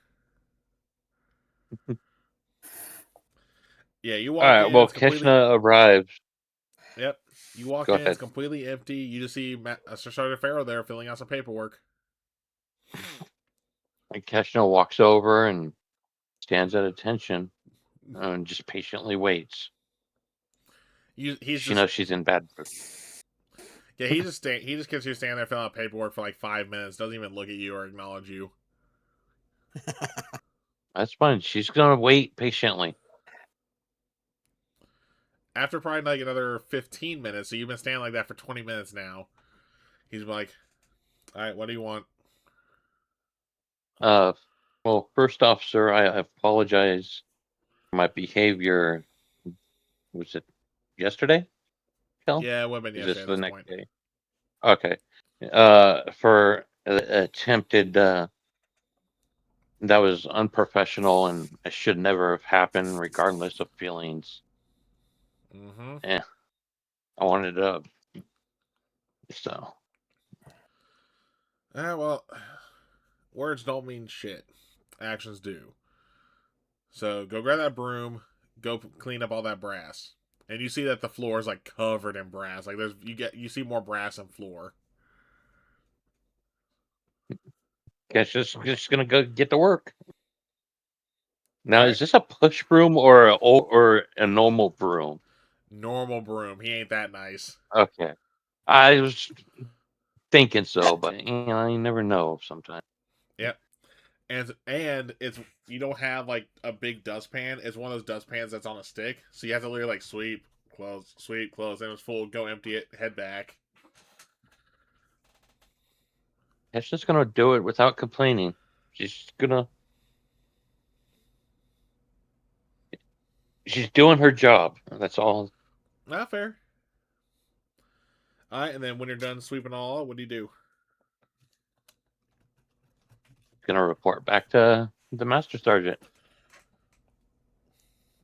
A: Yeah, you
C: All
A: walk
C: right.
A: in,
C: Well,
A: it's completely...
C: Keshna arrives.
A: Yep. You walk
C: Go
A: in, it's
C: ahead.
A: completely empty. You just see Master Sergeant Farrell there filling out some paperwork.
C: And Keshna walks over and stands at attention and just patiently waits.
A: He's
C: She
A: just...
C: knows she's in bad.
A: Yeah, he just gets you standing there filling out paperwork for like 5 minutes, doesn't even look at you or acknowledge you.
C: That's fine. She's gonna wait patiently.
A: After probably like another 15 minutes, so you've been standing like that for 20 minutes now, he's like, alright, what do you want?
C: Well, first off, sir, I apologize for my behavior. Was it yesterday, Kel?
A: Yeah, it would have been
C: Is
A: yesterday
C: this
A: at
C: the
A: this
C: next
A: point.
C: day? Okay. For attempted, that was unprofessional and it should never have happened, regardless of feelings.
A: Mm-hmm.
C: I wanted to, so.
A: Well, words don't mean shit. Actions do. So go grab that broom, go clean up all that brass. And you see that the floor is like covered in brass. Like you see more brass and floor.
C: Guess just gonna go get to work. Now,
A: Alright.
C: is this a push broom or a normal broom?
A: Normal broom. He ain't that nice.
C: Okay. I was thinking so, but you never know sometimes.
A: Yep. And it's you don't have like a big dustpan. It's one of those dustpans that's on a stick. So you have to literally like sweep, close, and it's full, go empty it, head back.
C: She's just gonna do it without complaining. She's doing her job. That's all.
A: Not fair. All right, and then when you're done sweeping all, what do you do?
C: Gonna report back to the Master Sergeant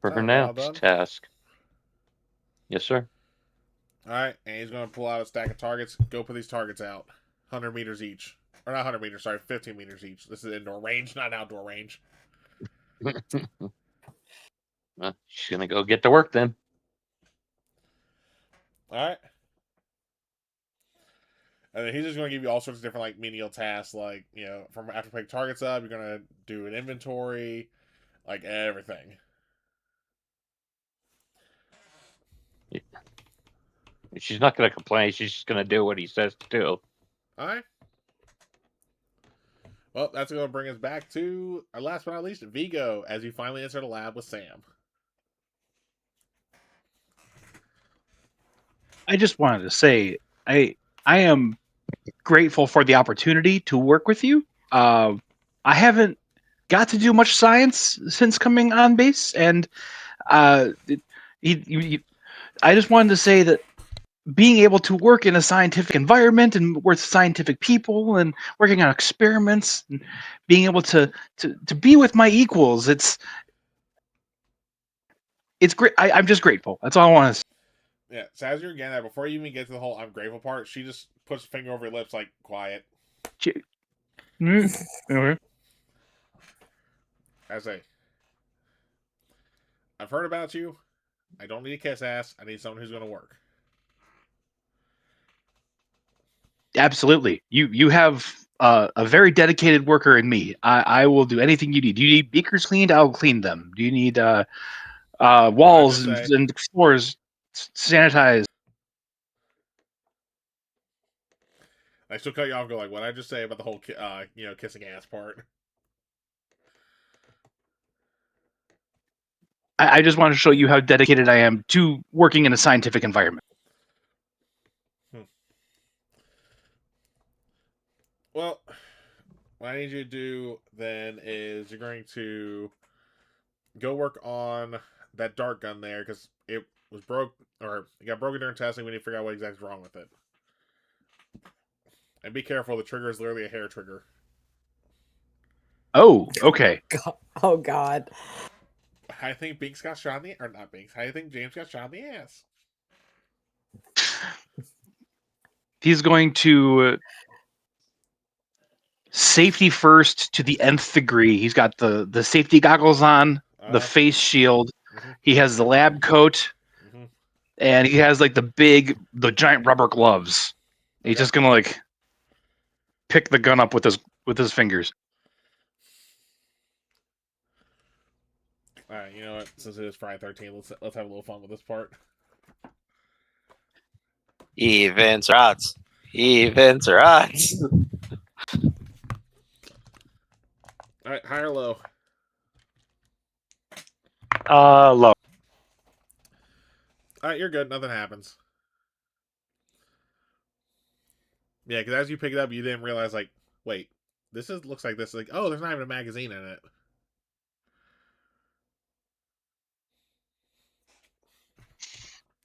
C: for her
A: Oh, we're all
C: next
A: done.
C: task. Yes, sir.
A: All right, and he's going to pull out a stack of targets. Go put these targets out. 100 meters each. Or not 100 meters, sorry, 15 meters each. This is indoor range, not outdoor range.
C: Well, she's gonna go get to work then.
A: All right. And then he's just going to give you all sorts of different like menial tasks, like from after picking targets up, you're going to do an inventory, like everything.
C: She's not gonna complain. She's just gonna do what he says to do.
A: All right. Well, that's going to bring us back to our last but not least, Vigo, as you finally enter the lab with Sam.
F: I just wanted to say I am grateful for the opportunity to work with you. I haven't got to do much science since coming on base, and I just wanted to say that being able to work in a scientific environment and with scientific people and working on experiments and being able to be with my equals, it's great. I'm just grateful. That's all I want to say.
A: Yeah, so as you're getting that, before you even get to the whole I'm grateful part, she just puts a finger over your lips like, quiet. I say, I've heard about you. I don't need a kiss ass. I need someone who's going to work.
F: Absolutely. You have a very dedicated worker in me. I will do anything you need. Do you need beakers cleaned? I'll clean them. Do you need walls and floors sanitized?
A: I still cut you off and go like, what did I just say about the whole, kissing ass part?
F: I just want to show you how dedicated I am to working in a scientific environment.
A: Well, what I need you to do then is you're going to go work on that dart gun there because it was broke or it got broken during testing. We need to figure out what exactly is wrong with it. And be careful, the trigger is literally a hair trigger.
F: Oh, okay.
E: Oh God.
A: I think Binks got shot in the or not Binks. I think James got shot in the ass.
F: He's going to safety first to the nth degree. He's got the safety goggles on, the face shield.
A: Mm-hmm.
F: He has the lab coat, and he has like the giant rubber gloves. Okay. He's just gonna like pick the gun up with his fingers.
A: All right, you know what? Since it is Friday 13th, let's have a little fun with this part.
B: Evens or odds. Evens or odds.
A: All right, high or low?
F: Low.
A: All right, you're good. Nothing happens. Yeah, because as you pick it up, you didn't realize, like, wait, looks like this. Like, oh, there's not even a magazine in it.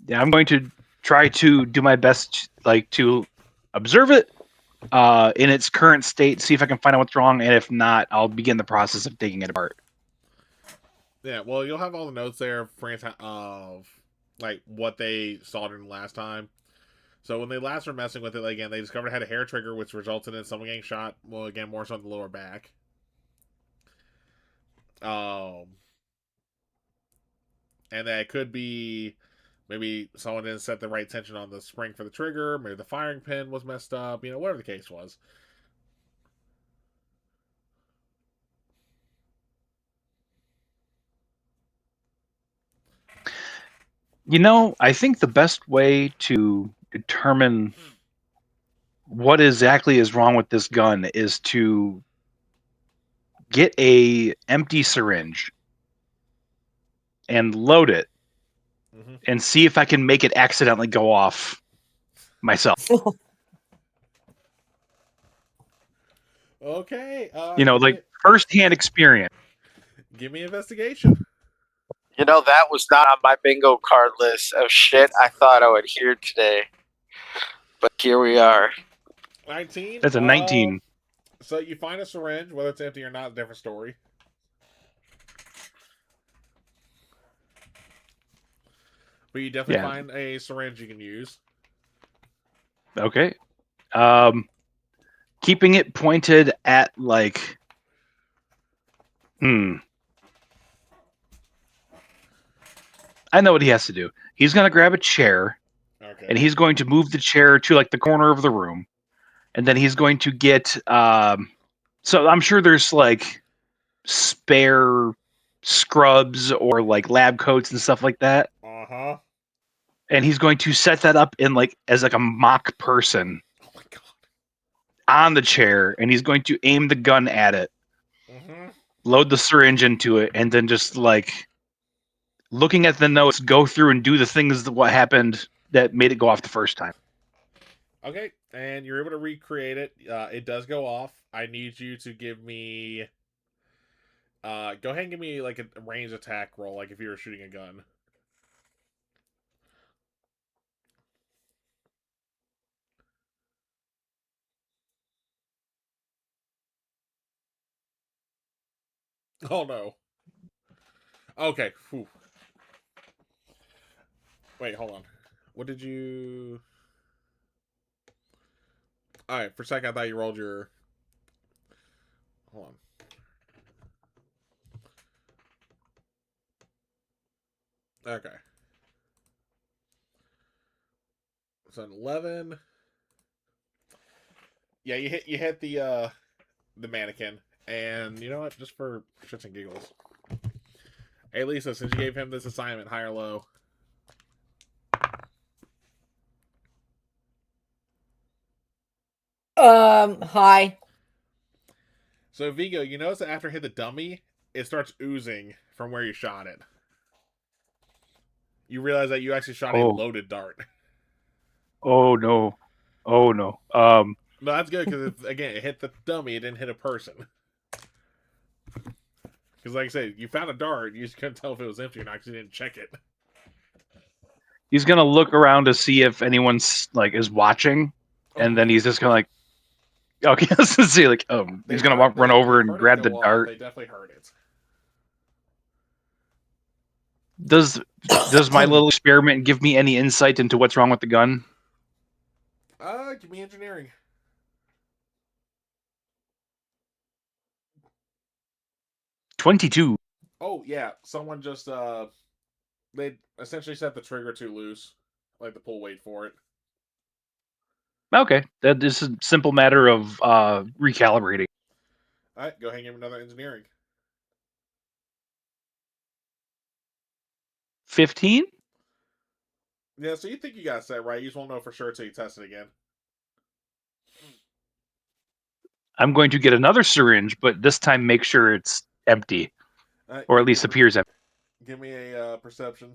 F: Yeah, I'm going to try to do my best, like, to observe it in its current state, see if I can find out what's wrong, and if not, I'll begin the process of taking it apart.
A: Yeah, well, you'll have all the notes there of like what they saw during the last time. So when they last were messing with it, again, they discovered it had a hair trigger, which resulted in someone getting shot. Well, again, more so in the lower back. And that could be maybe someone didn't set the right tension on the spring for the trigger. Maybe the firing pin was messed up. Whatever the case was.
F: I think the best way to determine what exactly is wrong with this gun is to get a empty syringe and load it and see if I can make it accidentally go off myself.
A: Okay.
F: You know, like firsthand experience.
A: Give me investigation.
B: You know, that was not on my bingo card list of shit I thought I would hear today. But here we are.
A: 19.
F: That's a 19.
A: So you find a syringe, whether it's empty or not, is a different story. But you definitely
F: Yeah.
A: find a syringe you can use.
F: Okay. Keeping it pointed at like. I know what he has to do. He's gonna grab a chair,
A: Okay.
F: and he's going to move the chair to like the corner of the room, and then he's going to get. So I'm sure there's like spare scrubs or like lab coats and stuff like that.
A: Uh-huh.
F: And he's going to set that up in like as like a mock person
A: Oh my god.
F: on the chair, and he's going to aim the gun at it,
A: Mm-hmm.
F: load the syringe into it, and then just like looking at the notes, go through and do the things that what happened that made it go off the first time.
A: Okay, and you're able to recreate it. It does go off. I need you to give me. Go ahead and give me like a range attack roll, like if you were shooting a gun. Oh no. Okay. Whew. Wait, hold on. What did you? All right. For a second, I thought you rolled your. Hold on. Okay. So an 11. Yeah, you hit the mannequin, and you know what? Just for shits and giggles. Hey Lisa, since you gave him this assignment, high or low?
E: Hi.
A: So Vigo, you notice that after it hit the dummy, it starts oozing from where you shot it. You realize that you actually shot a loaded dart.
F: Oh no. Oh no.
A: No, that's good because again, it hit the dummy. It didn't hit a person. Because, like I said, you found a dart. You just couldn't tell if it was empty or not because you didn't check it.
F: He's gonna look around to see if anyone's like is watching, and then he's just gonna like, okay, let's see, like, he's gonna run over and grab the dart.
A: They definitely heard it.
F: Does my little experiment give me any insight into what's wrong with the gun?
A: Give me engineering.
F: 22.
A: Oh yeah, someone just they essentially set the trigger too loose, like the pull weight for it.
F: Okay, that is a simple matter of recalibrating.
A: All right, go ahead and give him another engineering.
F: 15.
A: Yeah, so you think you got it set right? You just won't know for sure until you test it again.
F: I'm going to get another syringe, but this time make sure it's empty,
A: Right,
F: or at least appears empty.
A: Give me a perception.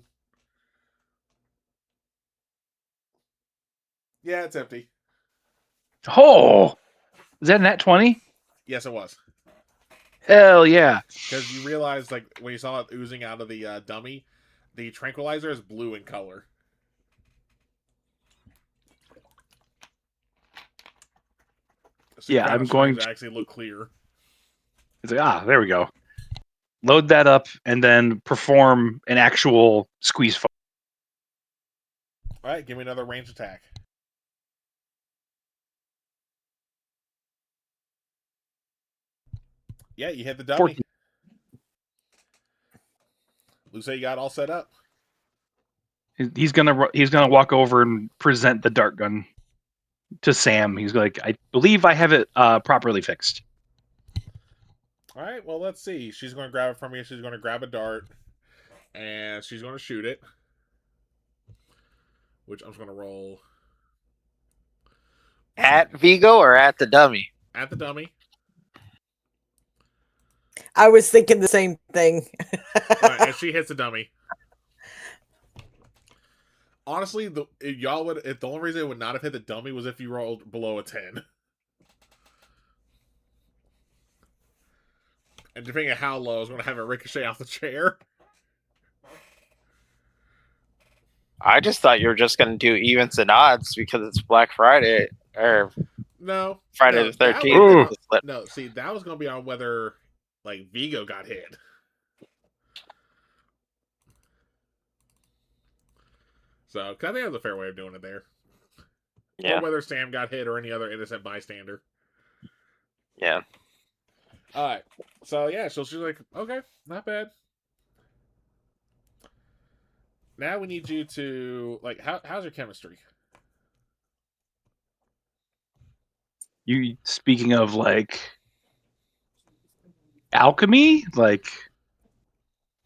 A: Yeah, it's empty.
F: Oh, is that a nat 20?
A: Yes, it was.
F: Hell yeah!
A: Because you realize, like, when you saw it oozing out of the dummy, the tranquilizer is blue in color. So
F: Yeah, I'm going
A: to actually look clear.
F: It's like, there we go. Load that up and then perform an actual squeeze fire.
A: All right, give me another range attack. Yeah, you hit the dummy.
F: 14.
A: Looks like you got all set up.
F: He's gonna walk over and present the dart gun to Sam. He's like, I believe I have it properly fixed.
A: All right, well, let's see. She's going to grab it from you. She's going to grab a dart, and she's going to shoot it. Which I'm just going to roll.
B: At Vigo or at the dummy?
A: At the dummy.
E: I was thinking the same thing.
A: Right, and she hits the dummy. Honestly, the only reason it would not have hit the dummy was if you rolled below a 10. And depending on how low, it's going to have it ricochet off the chair.
B: I just thought you were just going to do evens and odds because it's Black Friday or
A: No.
B: Friday
A: no,
B: the
A: that
B: 13th.
A: was- no, see, that was going to be on whether, like, Vigo got hit. So, cause I think that was a fair way of doing it there.
B: Yeah.
A: Or whether Sam got hit or any other innocent bystander.
B: Yeah.
A: Alright. So, yeah, so she's like, okay, not bad. Now we need you to, like, how's your chemistry?
F: You speaking of like alchemy, like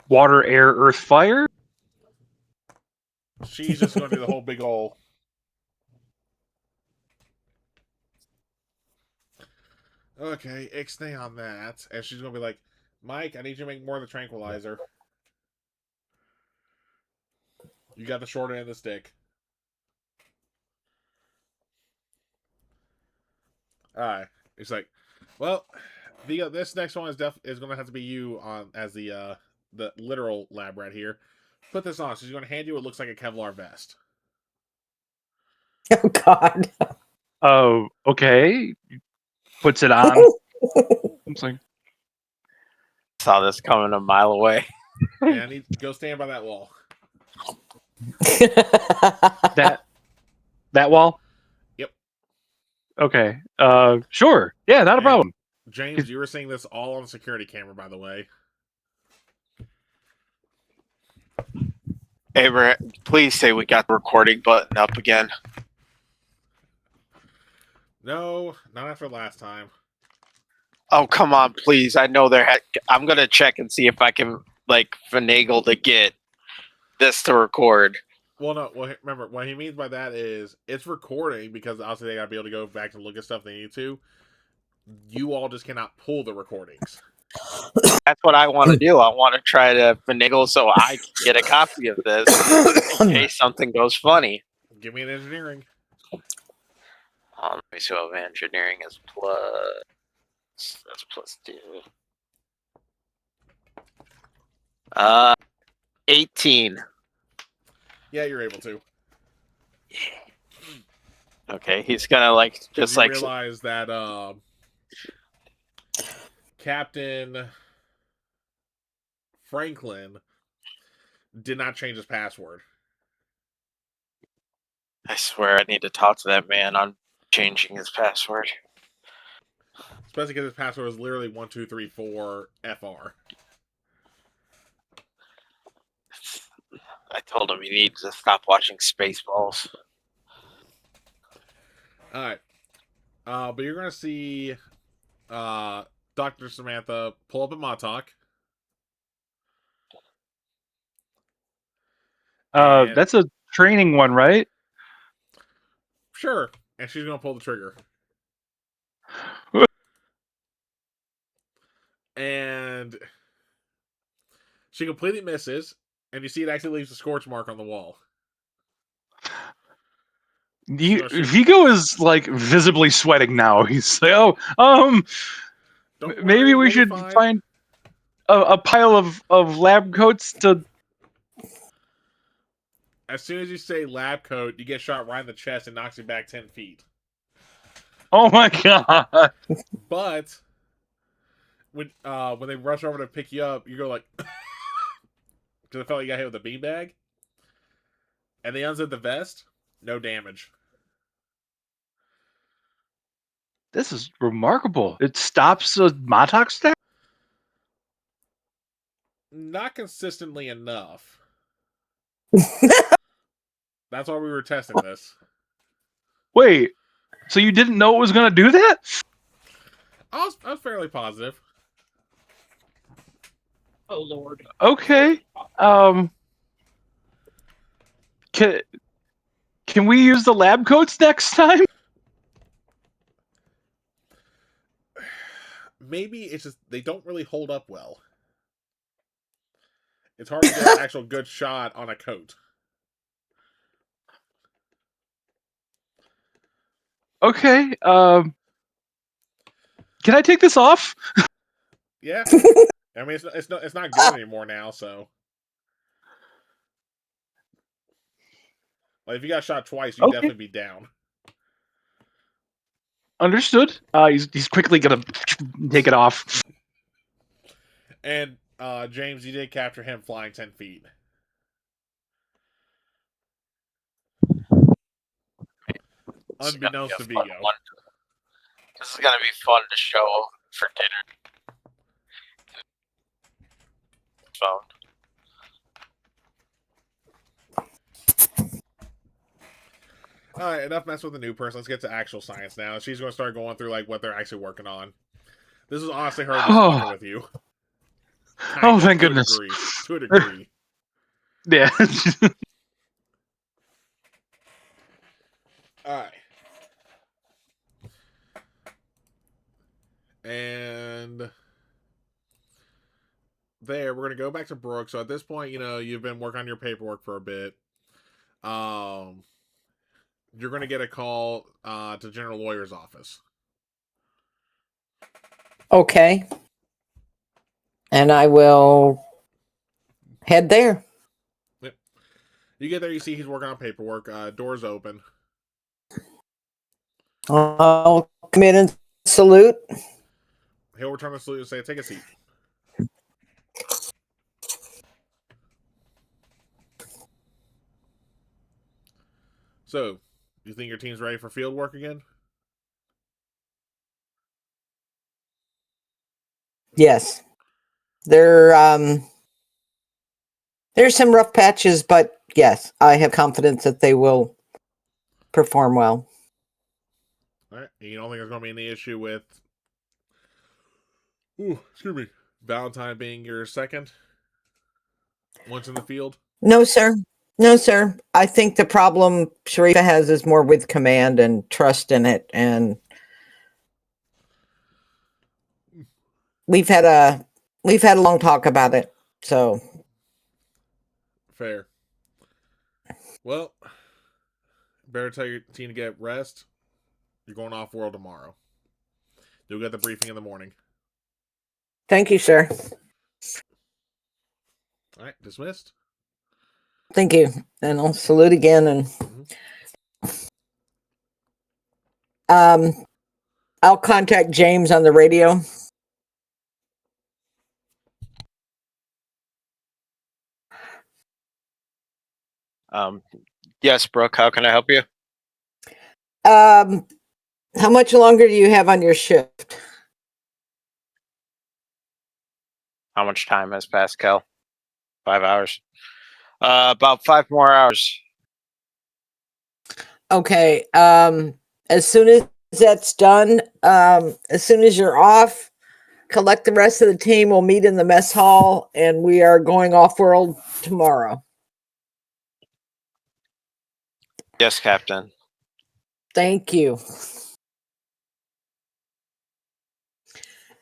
F: water, air, earth, fire?
A: She's just going to do the whole big ol'. Okay, ixnay on that. And she's going to be like, Mike, I need you to make more of the tranquilizer. You got the short end of the stick. Alright. He's like, well, this next one is going to have to be you on as the literal lab rat here. Put this on. She's going to hand you what looks like a Kevlar vest.
E: Oh God.
F: Oh, okay. Puts it on. It's like,
B: Saw this coming a mile away.
A: And I need go stand by that wall.
F: that wall?
A: Yep.
F: Okay. Sure. Yeah, not a
A: And
F: problem.
A: James, you were seeing this all on the security camera, by the way.
B: Hey, Brett, please say we got the recording button up again.
A: No, not after last time.
B: Oh, come on, please. I know I'm going to check and see if I can, like, finagle to get this to record.
A: Well, no. Well, remember, what he means by that is it's recording because obviously they got to be able to go back and look at stuff they need to. You all just cannot pull the recordings.
B: That's what I want to do. I want to try to finagle so I can get a copy of this in case something goes funny.
A: Give me an engineering.
B: Let me see what engineering is plus. That's plus 2. 18.
A: Yeah, you're able to.
B: Okay, he's gonna like just
A: you
B: like
A: realize that Captain Franklin did not change his password.
B: I swear I need to talk to that man on changing his password.
A: Especially because his password is literally 1234 FR.
B: I told him he needs to stop watching Spaceballs.
A: Alright. But you're gonna see Dr. Samantha pull up at Montauk. And
F: That's a training one, right?
A: sure. And she's gonna pull the trigger. And she completely misses, and you see it actually leaves a scorch mark on the wall.
F: Vigo is like visibly sweating now. He's like,
A: Don't
F: maybe
A: worry,
F: we
A: you'll be
F: should
A: fine.
F: find a pile of lab coats to.
A: As soon as you say lab coat, you get shot right in the chest and knocks you back 10 feet.
F: Oh my God.
A: But when they rush over to pick you up, you go like, because I felt like you got hit with a beanbag. And they unzip the vest, no damage.
F: This is remarkable. It stops a Montauk stack?
A: Not consistently enough. That's why we were testing this.
F: Wait, so you didn't know it was going to do that?
A: I was fairly positive.
G: Oh Lord.
F: Okay. Can we use the lab coats next time?
A: Maybe it's just they don't really hold up well. It's hard to get an actual good shot on a coat.
F: Okay. Can I take this off?
A: Yeah. I mean, it's not good anymore now. So, like, if you got shot twice, you'd
F: Okay.
A: definitely be down.
F: Understood. He's quickly gonna take it off.
A: And James, you did capture him flying 10 feet. Unbeknownst to Vigo.
B: This is gonna be fun to show for dinner. Phone.
A: All right, enough mess with the new person. Let's get to actual science now. She's going to start going through like what they're actually working on. This is honestly her just fucking with you.
F: Oh, thank goodness.
A: To a degree.
F: Yeah.
A: All right. And there, we're going to go back to Brooke. So at this point, you've been working on your paperwork for a bit. You're going to get a call to general lawyer's office.
E: Okay. And I will head there.
A: Yep. You get there, you see he's working on paperwork. Doors open.
E: I'll come in and salute.
A: He'll return the salute and say, "Take a seat." So, you think your team's ready for field work again?
E: Yes. There's some rough patches, but yes, I have confidence that they will perform well.
A: All right. You don't think there's going to be any issue with excuse me, Valentine being your second once in the field?
E: No, sir. No, sir. I think the problem Sharifa has is more with command and trust in it. And we've had a long talk about it. So
A: Fair. Well, better tell your team to get rest. You're going off world tomorrow. You'll get the briefing in the morning.
E: thank you, sir.
A: All right, dismissed.
E: Thank you. And I'll salute again and I'll contact James on the radio.
B: Yes, Brooke. How can I help you?
E: How much longer do you have on your shift?
B: How much time has passed, Kel? 5 hours. About 5 more hours.
E: Okay. As soon as that's done, as soon as you're off, collect the rest of the team. We'll meet in the mess hall, and we are going off world tomorrow.
B: Yes, Captain.
E: Thank you.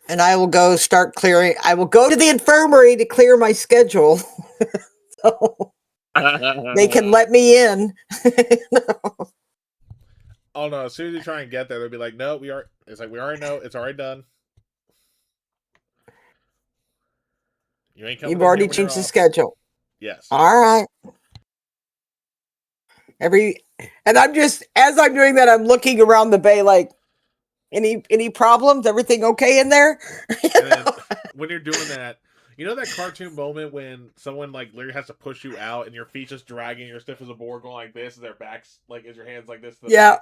E: And I will go start clearing. I will go to the infirmary to clear my schedule. So they can let me in.
A: Oh no! As soon as you try and get there, they'll be like, "No, we are." It's like we already know. It's already done. You ain't coming.
E: You've already changed the schedule.
A: Yes.
E: All right. And I'm just as I'm doing that, I'm looking around the bay like, any problems? Everything okay in there?
A: And then when you're doing that, you know that cartoon moment when someone like literally has to push you out and your feet just dragging, you're stiff as a board, going like this, and their backs like is your hands like this. To the
E: Yeah.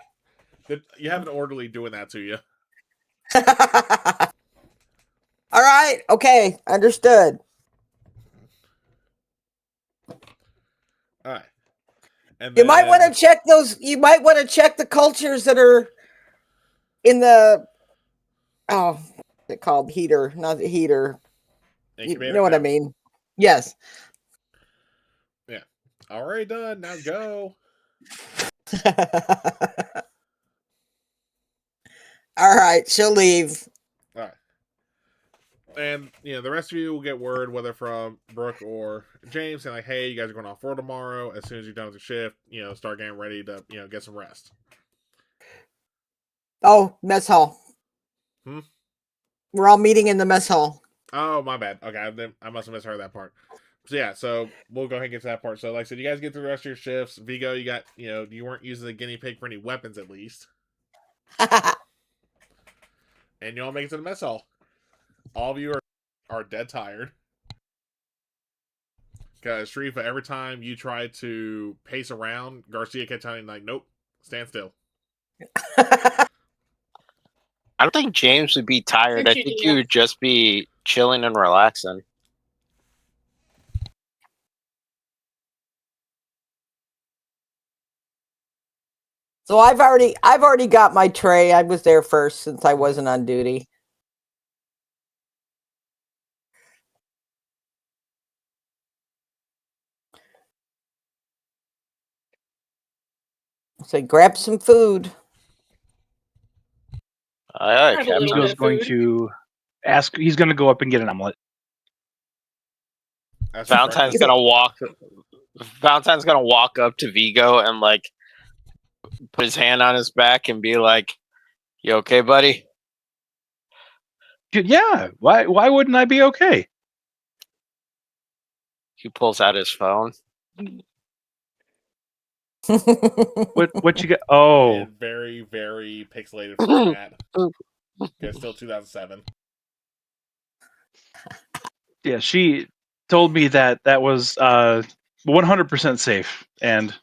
A: back? You have an orderly doing that to you.
E: All right. Okay. Understood.
A: All right. And
E: You might want to check those. You might want to check the cultures that are in the what's it called? Heater, not the heater. You know what I mean? Yes.
A: Yeah. Already done. Now go.
E: All right. She'll leave.
A: All right. And the rest of you will get word, whether from Brooke or James, saying like, "Hey, you guys are going off for tomorrow. As soon as you're done with the shift, start getting ready to get some rest."
E: Oh, mess hall.
A: Hmm?
E: We're all meeting in the mess hall.
A: Oh, my bad. Okay, I must have misheard that part. So yeah, so we'll go ahead and get to that part. So like I said, you guys get through the rest of your shifts. Vigo, you got you weren't using the guinea pig for any weapons at least, and you all make it to the mess hall. All of you are dead tired. Because Sharifa, every time you try to pace around, Garcia kept telling you like, "Nope, stand still."
B: I don't think James would be tired. I
G: Since you
B: think
G: do
B: he
G: that.
B: would just be chilling and relaxing.
E: So I've already got my tray. I was there first since I wasn't on duty. So grab some food.
B: I
G: Grab a little
B: Captain.
G: bit
F: Vigo's
G: of
F: going
G: food.
F: to ask. He's going to go up and get an omelet.
A: That's for
B: Valentine's
A: breakfast.
B: gonna walk. Valentine's gonna walk up to Vigo and like put his hand on his back and be like, "You okay, buddy?"
F: Yeah. Why wouldn't I be okay?
B: He pulls out his phone.
F: What you got? Oh,
A: In very, very pixelated format. Okay, still 2007.
F: yeah. She told me that was 100% safe and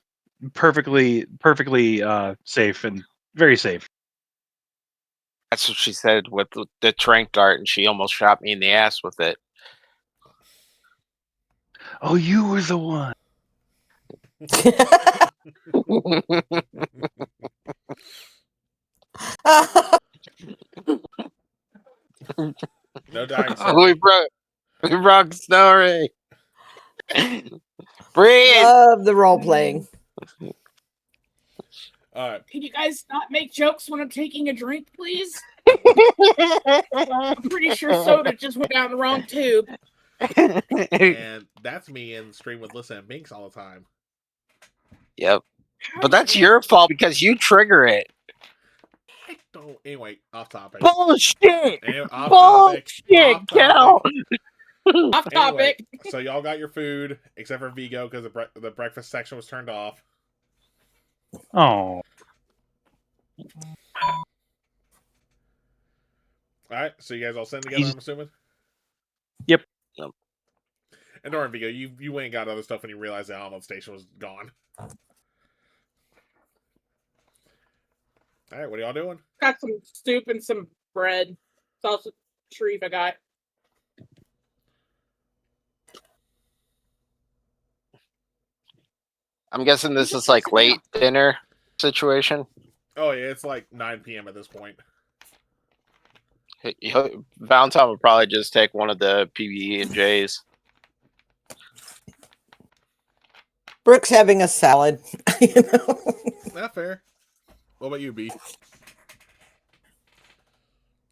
F: perfectly safe and very safe.
B: That's what she said with the trank dart, and she almost shot me in the ass with it.
F: Oh, you were the one.
A: No dying,
B: we
A: sorry.
B: broke story. Breathe.
E: Love the role playing.
A: All right.
G: Can you guys not make jokes when I'm taking a drink, please? I'm pretty sure soda just went down the wrong tube.
A: And that's me in stream with Lissa and Binks all the time.
B: Yep. But that's your fault because you trigger it.
A: I don't. Anyway, off topic.
B: Bullshit.
A: Anyway, off topic.
B: Bullshit,
A: Off
B: Cal.
A: topic.
G: Off
A: Anyway,
G: topic.
A: so y'all got your food, except for Vigo, because the breakfast section was turned off.
F: Oh,
A: All right, so you guys all sitting together, I'm assuming?
F: Yep.
B: Yep.
A: And Nora and Vigo, you went and got other stuff when you realized the Alamo station was gone. All right, what are y'all doing?
G: Got some soup and some bread. Salsa Sharif I got.
B: I'm guessing this is like late dinner situation.
A: Oh, yeah, it's like 9 p.m. at this point.
B: Valentine would probably just take one of the PB and J's.
E: Brooke's having a salad. You know?
A: Not fair. What about you, B?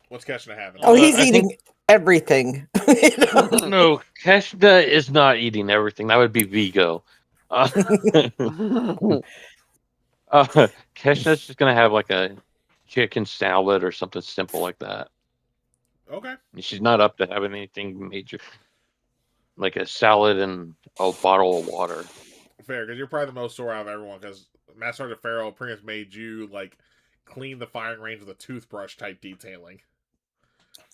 A: What's Keshna having?
E: Oh, he's
C: I
E: eating everything. You know?
C: No, Keshna is not eating everything. That would be Vigo. Keshna's just gonna have like a chicken salad or something simple like that.
A: Okay.
C: She's not up to having anything major, like a salad and a bottle of water.
A: Fair, because you're probably the most sore out of everyone, because Master Sergeant Farrell pretty much made you, like, clean the firing range with a toothbrush type detailing.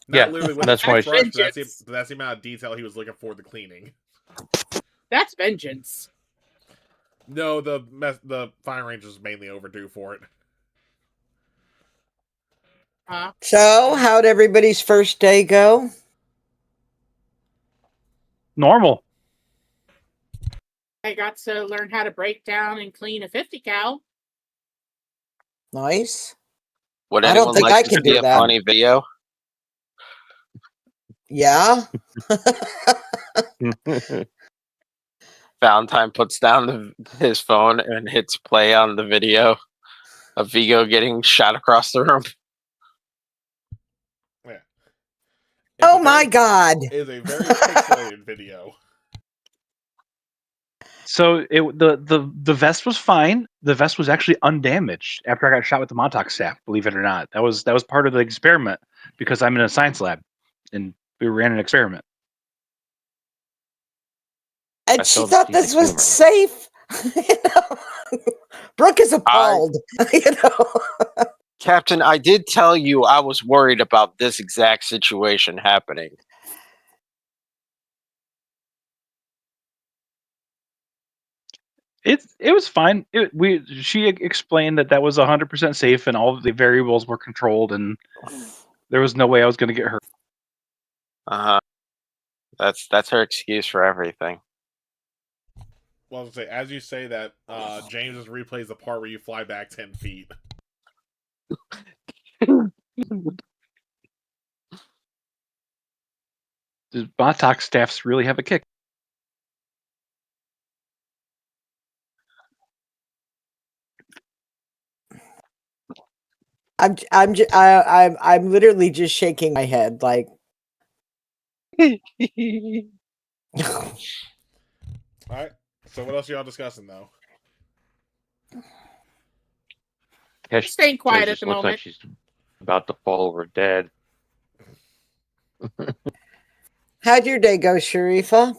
A: Not
C: Yeah,
A: literally with
C: that's
A: a
C: why
A: toothbrush,
G: Vengeance.
A: but that's the amount of detail he was looking for the cleaning.
G: That's vengeance.
A: No, the firing range was mainly overdue for it.
E: So, how'd everybody's first day go?
F: normal.
G: I got to learn how to break down and clean a 50 cal.
E: Nice.
B: Would
E: I don't
B: anyone
E: think
B: like
E: I
B: to
E: can
B: see
E: do
B: a
E: that.
B: funny video?
E: Yeah.
B: Valentine puts down his phone and hits play on the video of Vigo getting shot across the room.
A: Yeah.
E: Oh my God.
A: It is a very pixelated video.
F: So the vest was fine. The vest was actually undamaged after I got shot with the Montauk staff. Believe it or not, that was part of the experiment because I'm in a science lab, and We ran an experiment.
E: And
C: I
E: she
C: felt
E: thought this was
C: humor.
E: safe. You know? Brooke is appalled. You know?
B: Captain, I did tell you I was worried about this exact situation happening.
F: It was fine. She explained that was 100% safe and all of the variables were controlled and there was no way I was going to get hurt.
B: That's her excuse for everything.
A: Well, I was gonna say, as you say that, James just replays the part where you fly back 10 feet.
F: Does Botox staffs really have a kick?
E: I'm literally just shaking my head like.
A: All right. So what else are y'all discussing though?
C: Cash
G: Staying quiet at
C: just
G: the
C: looks like
G: moment.
C: she's about to fall over dead.
E: How'd your day go, Sharifa?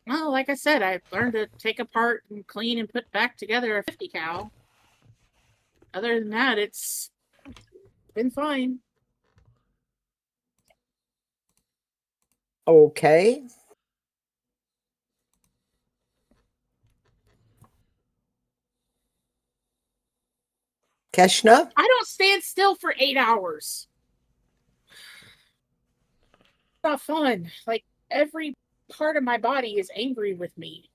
G: Well, like I said, I learned to take apart and clean and put back together a 50 cal. Other than that, it's been fine.
E: Okay. Keshna?
G: I don't stand still for 8 hours. It's not fun. Like, every part of my body is angry with me.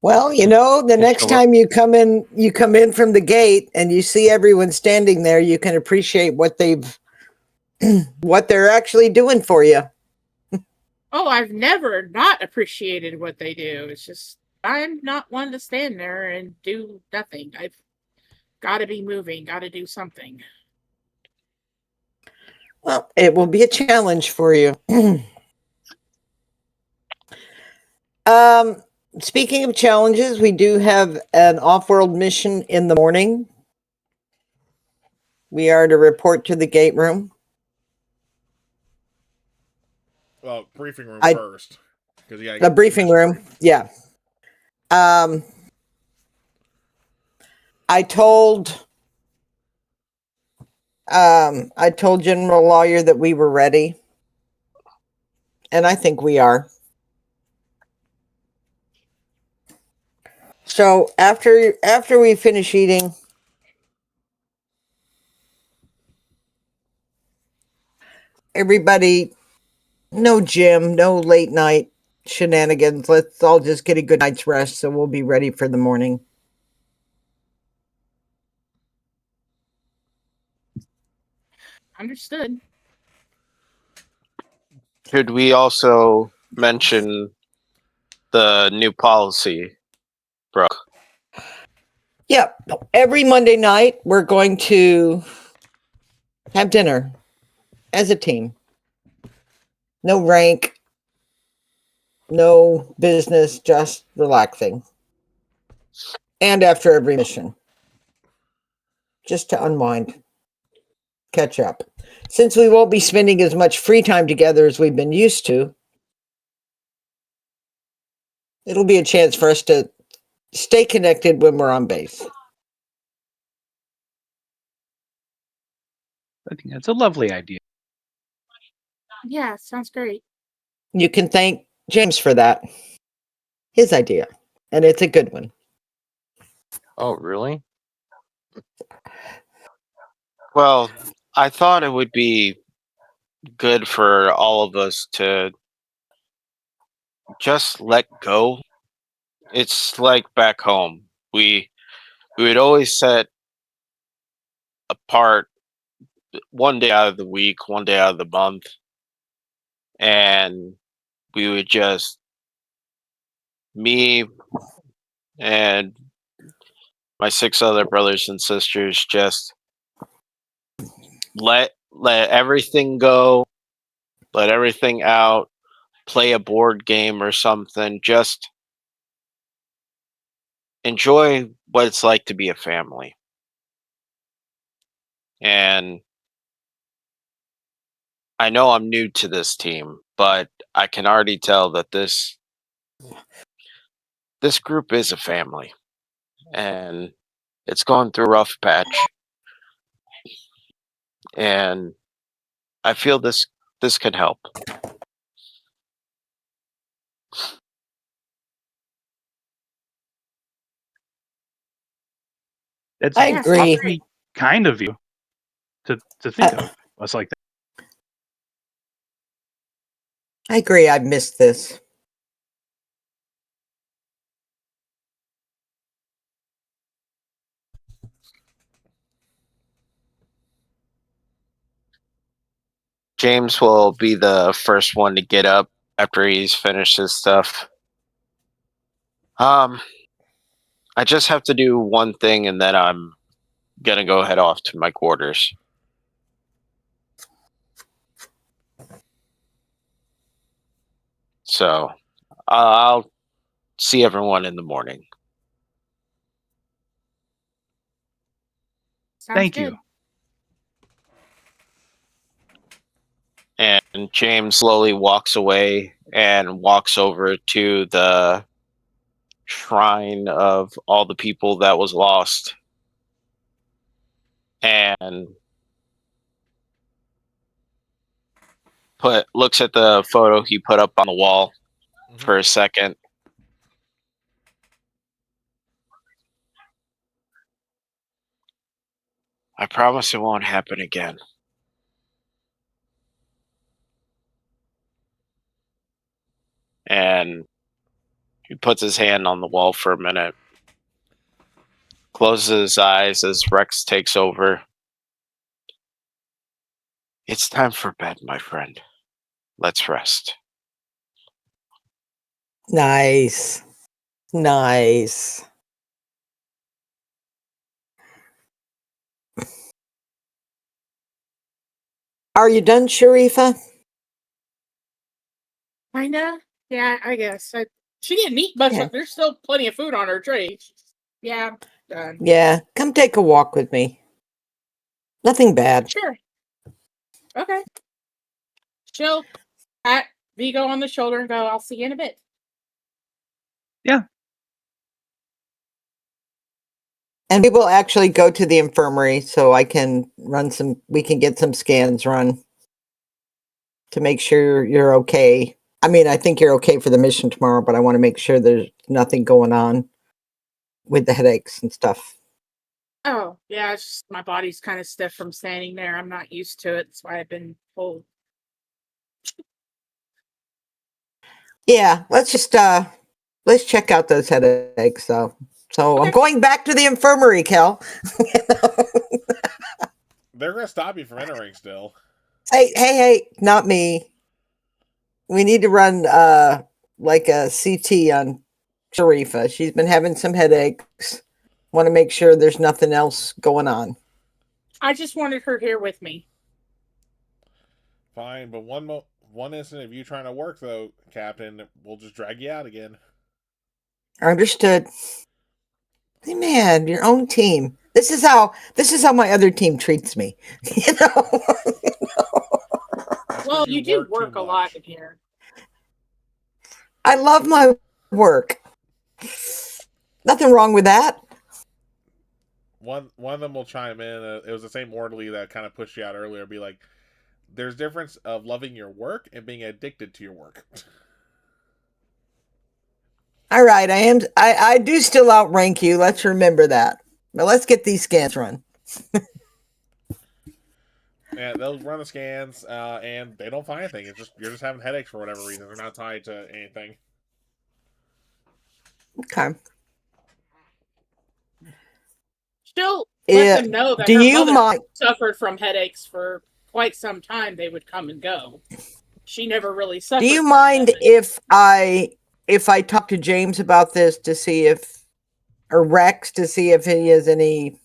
E: Well, you know, the
C: Keshna,
E: next time you come in from the gate and you see everyone standing there, you can appreciate what they're actually doing for you.
G: Oh, I've never not appreciated what they do. It's just, I'm not one to stand there and do nothing. I've got to be moving, got to do something.
E: Well, it will be a challenge for you. um, Speaking of challenges, we do have an off-world mission in the morning. We are to report to the gate room.
A: Well, briefing room first, because
E: The briefing room. Yeah. I told General Lawyer that we were ready. And I think we are. So after we finish eating, everybody, no gym, no late night shenanigans. Let's all just get a good night's rest so we'll be ready for the morning.
G: Understood.
B: Should we also mention the new policy, Brooke?
E: Yep. Every Monday night, we're going to have dinner as a team. No rank, no business, just relaxing. And after every mission, just to unwind, catch up. Since we won't be spending as much free time together as we've been used to, it'll be a chance for us to stay connected when we're on base.
F: I think that's a lovely idea.
G: Yeah, sounds great.
E: You can thank James for that. His idea. And it's a good one.
C: oh, really?
B: Well, I thought it would be good for all of us to just let go. It's like back home. We would always set apart one day out of the week, one day out of the month, and we would just me and my 6 other brothers and sisters just let everything go, let everything out, play a board game or something, just enjoy what it's like to be a family. And I know I'm new to this team, but I can already tell that this group is a family, and it's going through a rough patch. And I feel this could help.
F: It's
E: I
G: Yeah,
E: agree.
F: awfully kind of you to think of us like that.
E: I agree. I've missed this.
B: James will be the first one to get up after he's finished his stuff. I just have to do one thing, and then I'm gonna go head off to my quarters. So I'll see everyone in the morning.
G: Sounds
F: Thank
G: good.
F: you.
B: And James slowly walks away and walks over to the shrine of all the people that was lost, and looks at the photo he put up on the wall for a second. I promise it won't happen again. And he puts his hand on the wall for a minute, closes his eyes as Rex takes over. It's time for bed, my friend. Let's rest.
E: Nice. Nice. Are you done, Sharifa?
G: Kinda. Yeah, I guess. She didn't eat much.
E: Okay.
G: There's still plenty of food on her tray. Yeah, I'm done.
E: Yeah. Come take a walk with me. Nothing bad.
G: Sure. Okay. She'll pat Vigo on the shoulder and go, I'll see you in a bit.
E: And we will actually go to the infirmary so we can get some scans run to make sure you're okay. I mean, I think you're okay for the mission tomorrow, but I want to make sure there's nothing going on with the headaches and stuff.
G: Oh, yeah, it's just my body's kind of stiff from standing there. I'm not used to it. That's why I've been pulled.
E: Yeah, let's check out those headaches. So I'm
G: Okay.
E: going back to the infirmary, Kel.
A: They're gonna stop you from entering still.
E: Hey, not me. We need to run like a CT on Sharifa. She's been having some headaches. Want to make sure there's nothing else going on.
G: I just wanted her here with me.
A: Fine, but one instant of you trying to work though, Captain, we'll just drag you out again.
E: Understood. Hey, man, your own team. This is how my other team treats me. You know.
G: Well, you do
A: too
G: work a
A: much.
G: lot in here.
E: I love my work. Nothing wrong with that.
A: One of them will chime in. It was the same orderly that kind of pushed you out earlier. Be like, there's difference of loving your work and being addicted to your work.
E: All right, I do still outrank you. Let's remember that. Now let's get these scans run.
A: Yeah, they'll run the scans, and they don't find anything. It's just you're just having headaches for whatever reason. They're not tied to anything.
E: Okay.
G: She'll let
E: Yeah.
G: them know that
E: Do
G: her
E: you
G: mother
E: mind?
G: suffered from headaches for quite some time. They would come and go. She never really suffered.
E: Do you
G: from
E: mind
G: headaches.
E: if I talk to James about this to see or Rex to see if he has any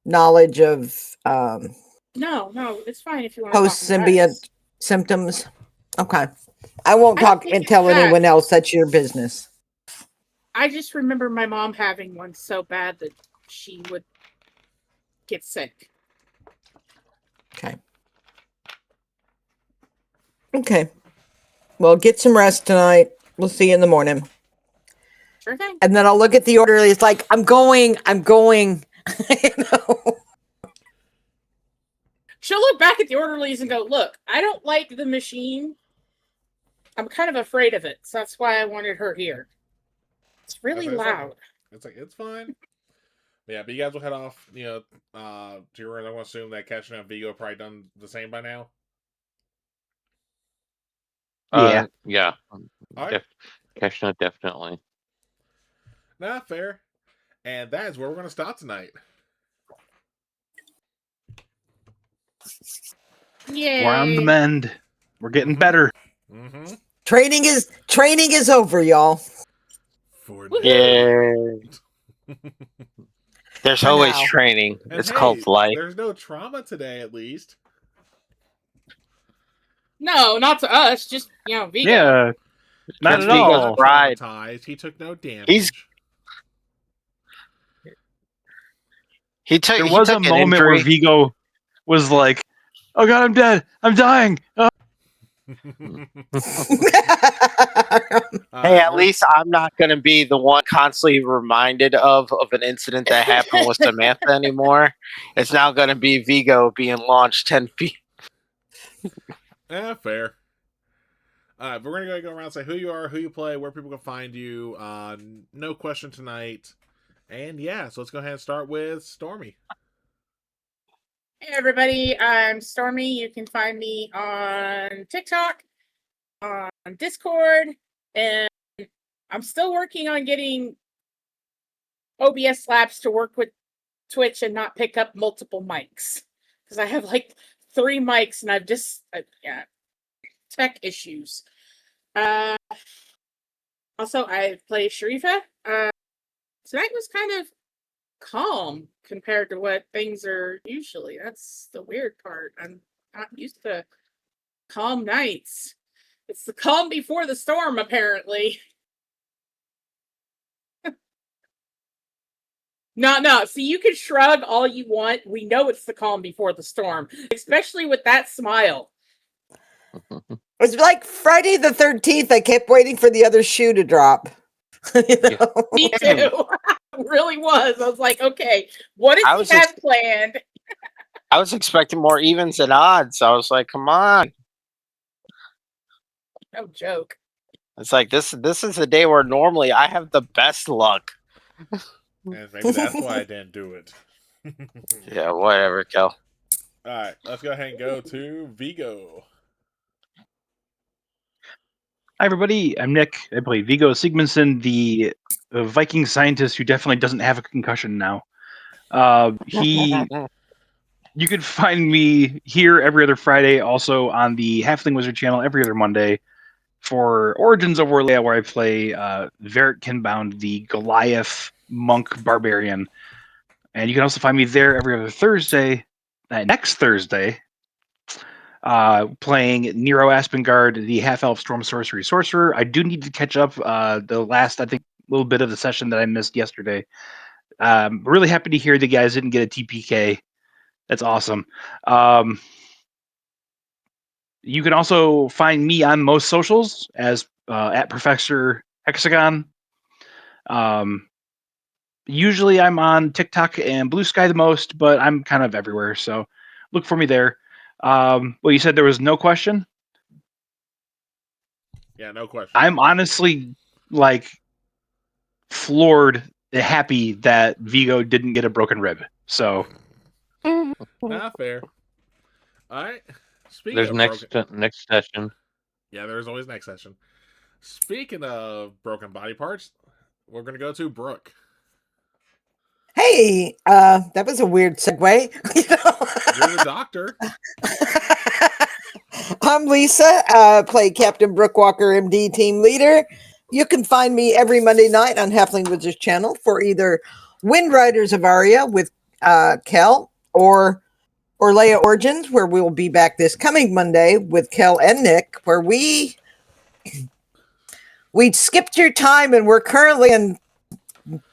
E: knowledge of
G: No, it's fine if you want to
E: post
G: talk to
E: symbiont
G: Rex.
E: symptoms? Okay. I won't
G: I don't
E: talk
G: think
E: and
G: it's
E: tell
G: bad.
E: anyone else. That's your business.
G: I just remember my mom having one so bad that she would get sick.
E: Okay. Well, get some rest tonight. We'll see you in the morning.
G: Sure thing.
E: And then I'll look at the orderly. It's like, I'm going. You know?
G: She'll look back at the orderlies and go, "Look, I don't like the machine. I'm kind of afraid of it, so that's why I wanted her here. It's really
A: It's
G: loud."
A: It's fine. Yeah, but you guys will head off, to your room. I want to assume that Catching Up Vigo probably done the same by now.
F: Yeah.
C: Yeah.
A: All right.
C: Cashing it definitely.
A: Nah, fair. And that is where we're going to stop tonight.
G: Yay.
F: We're on the mend. We're getting
A: Mhm.
F: better.
A: Mm-hmm.
E: Training is over, y'all.
A: For
G: Woohoo!
B: Yeah. There's
E: For
B: always
E: now.
B: training.
A: And
B: It's
A: hey,
B: called life.
A: there's no trauma today, at least.
G: No, not to us. Just Vigo.
F: Yeah. Not
B: That's
F: at
B: Vigo's
F: all.
B: pride.
A: Traumatized. He took no damage.
B: He
F: There
B: took
F: was a
B: an
F: moment where
B: injury.
F: Vigo was like, "Oh God, I'm dead. I'm dying."
B: Hey, at least I'm not going to be the one constantly reminded of an incident that happened with Samantha anymore. It's now going to be Vigo being launched 10 feet.
A: Fair. But we're gonna go around and say who you are, who you play, where people can find you. No question tonight. And yeah, so let's go ahead and start with Stormy.
G: Hey everybody, I'm Stormy. You can find me on TikTok, on Discord, and I'm still working on getting OBS Labs to work with Twitch and not pick up multiple mics. Because I have like 3 mics and I've just, tech issues. Also, I play Sharifa. Tonight was kind of calm compared to what things are usually. That's the weird part. I'm not used to calm nights. It's the calm before the storm, apparently. No. See, you can shrug all you want. We know it's the calm before the storm, especially with that smile.
E: It was like Friday the 13th. I kept waiting for the other shoe to drop. You know?
G: Me too. It really was. I was like, okay, what does he have planned?
B: I was expecting more evens and odds. I was like, come on.
G: No joke.
B: It's like this is a day where normally I have the best luck.
A: And maybe that's why I didn't do it.
B: Yeah, whatever, Kel.
A: Alright, let's go ahead and go to Vigo.
F: Hi everybody, I'm Nick. I play Vigo Sigmundsson, the Viking scientist who definitely doesn't have a concussion now. You could find me here every other Friday, also on the Halfling Wizard channel every other Monday for Origins of Warlea, where I play Verret Kinbound, the Goliath monk barbarian. And you can also find me there every other Thursday. Next Thursday, playing Nero Aspengard, the half-elf storm sorcery sorcerer. I do need to catch up the last, I think, little bit of the session that I missed yesterday. Really happy to hear the guys didn't get a TPK. That's awesome. You can also find me on most socials as at Professor Hexagon. Usually I'm on TikTok and Blue Sky the most, but I'm kind of everywhere. So look for me there. Well, you said there was no question?
A: Yeah, no question.
F: I'm honestly floored, happy that Vigo didn't get a broken rib. So
A: Nah, fair. Alright. Speaking
C: There's
A: of
C: next session.
A: Yeah, there's always next session. Speaking of broken body parts, we're gonna go to Brooke.
E: Hey, that was a weird segue.
A: You're the doctor.
E: I'm Lisa, play Captain Brooke Walker, MD, team leader. You can find me every Monday night on Halfling Wizards channel for either Wind Riders of Aria with Kel or Orlea Origins, where we will be back this coming Monday with Kel and Nick, where we skipped your time and we're currently in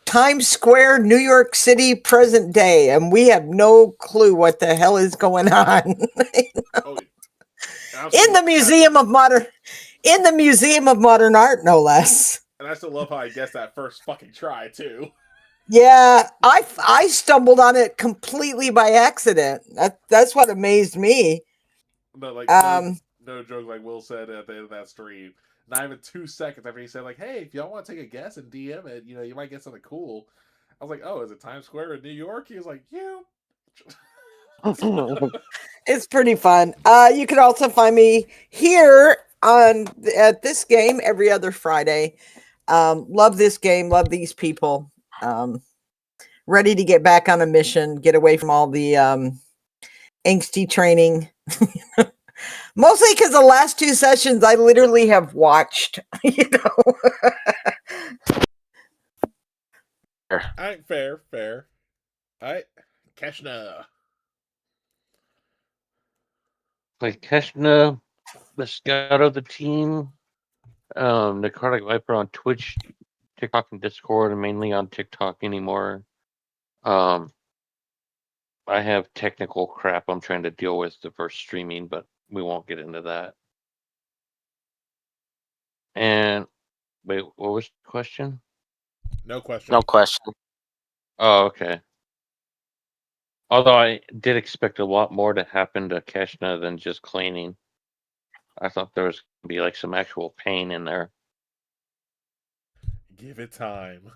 E: Times Square, New York City, present day, and we have no clue what the hell is going on.
A: Oh,
E: In the Museum of Modern Art, no less.
A: And I still love how I guessed that first fucking try too.
E: Yeah, I stumbled on it completely by accident. That's what amazed me.
A: But like no joke, like Will said at the end of that stream, not even 2 seconds after he said like, "Hey, if y'all want to take a guess and DM it, you might get something cool." I was like, "Oh, is it Times Square in New York?" He was like, "Yeah."
E: It's pretty fun. You can also find me here at this game every other Friday. Love this game. Love these people. Ready to get back on a mission. Get away from all the angsty training. Mostly because the last 2 sessions I literally have watched.
A: All right, fair. All right, Keshna.
C: Like Keshna, the scout of the team, Necrotic Viper on Twitch, TikTok, and Discord, and mainly on TikTok anymore. I have technical crap I'm trying to deal with versus streaming, but we won't get into that. And wait, what was the question?
A: No question.
B: No question.
C: Oh, okay. Although I did expect a lot more to happen to Keshna than just cleaning. I thought there was going to be like some actual pain in there.
A: Give it time.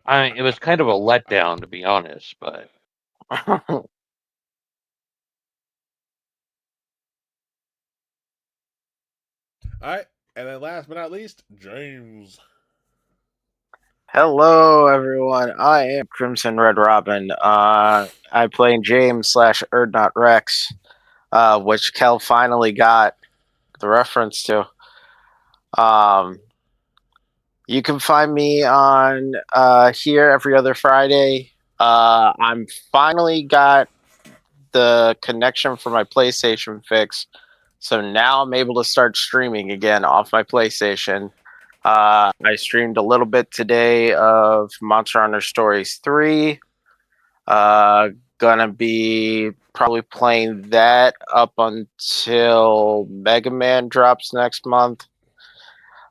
C: I mean, it was kind of a letdown, to be honest, but
A: All right, and then last but not least, James.
B: Hello, everyone. I am Crimson Red Robin. I play James / Erdnot Rex, which Kel finally got the reference to. You can find me on here every other Friday. I'm finally got the connection for my PlayStation fix, so now I'm able to start streaming again off my PlayStation. I streamed a little bit today of Monster Hunter Stories 3. Gonna be probably playing that up until Mega Man drops next month.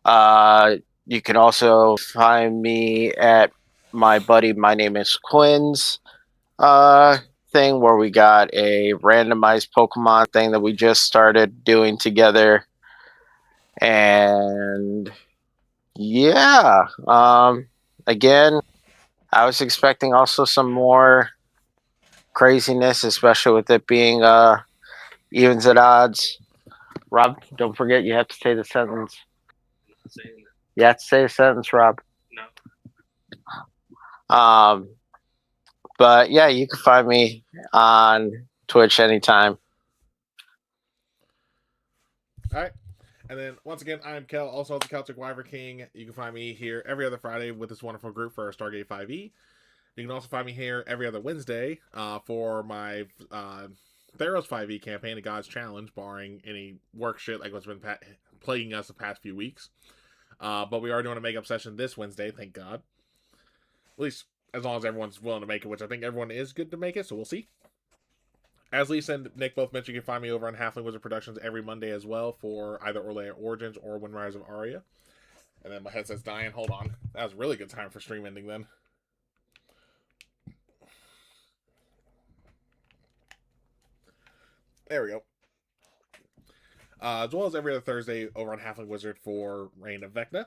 B: You can also find me at my buddy My Name is Quinn's thing, where we got a randomized Pokemon thing that we just started doing together. And yeah, again, I was expecting also some more craziness, especially with it being evens at odds. Rob, don't forget you have to say the sentence. You have to say the sentence, Rob. But yeah, you can find me on Twitch anytime.
A: All right. And then once again, I'm Kel, also the Celtic Wyvern King. You can find me here every other Friday with this wonderful group for Stargate 5e. You can also find me here every other Wednesday for my Theros 5e campaign, The God's Challenge, barring any work shit like what's been plaguing us the past few weeks. But we are doing a makeup session this Wednesday, thank God. At least as long as everyone's willing to make it, which I think everyone is good to make it, so we'll see. As Lisa and Nick both mentioned, you can find me over on Halfling Wizard Productions every Monday as well for either Orlea Origins or Windrise of Aria. And then my headset's dying. Hold on. That was a really good time for stream ending then. There we go. As well as every other Thursday over on Halfling Wizard for Reign of Vecna.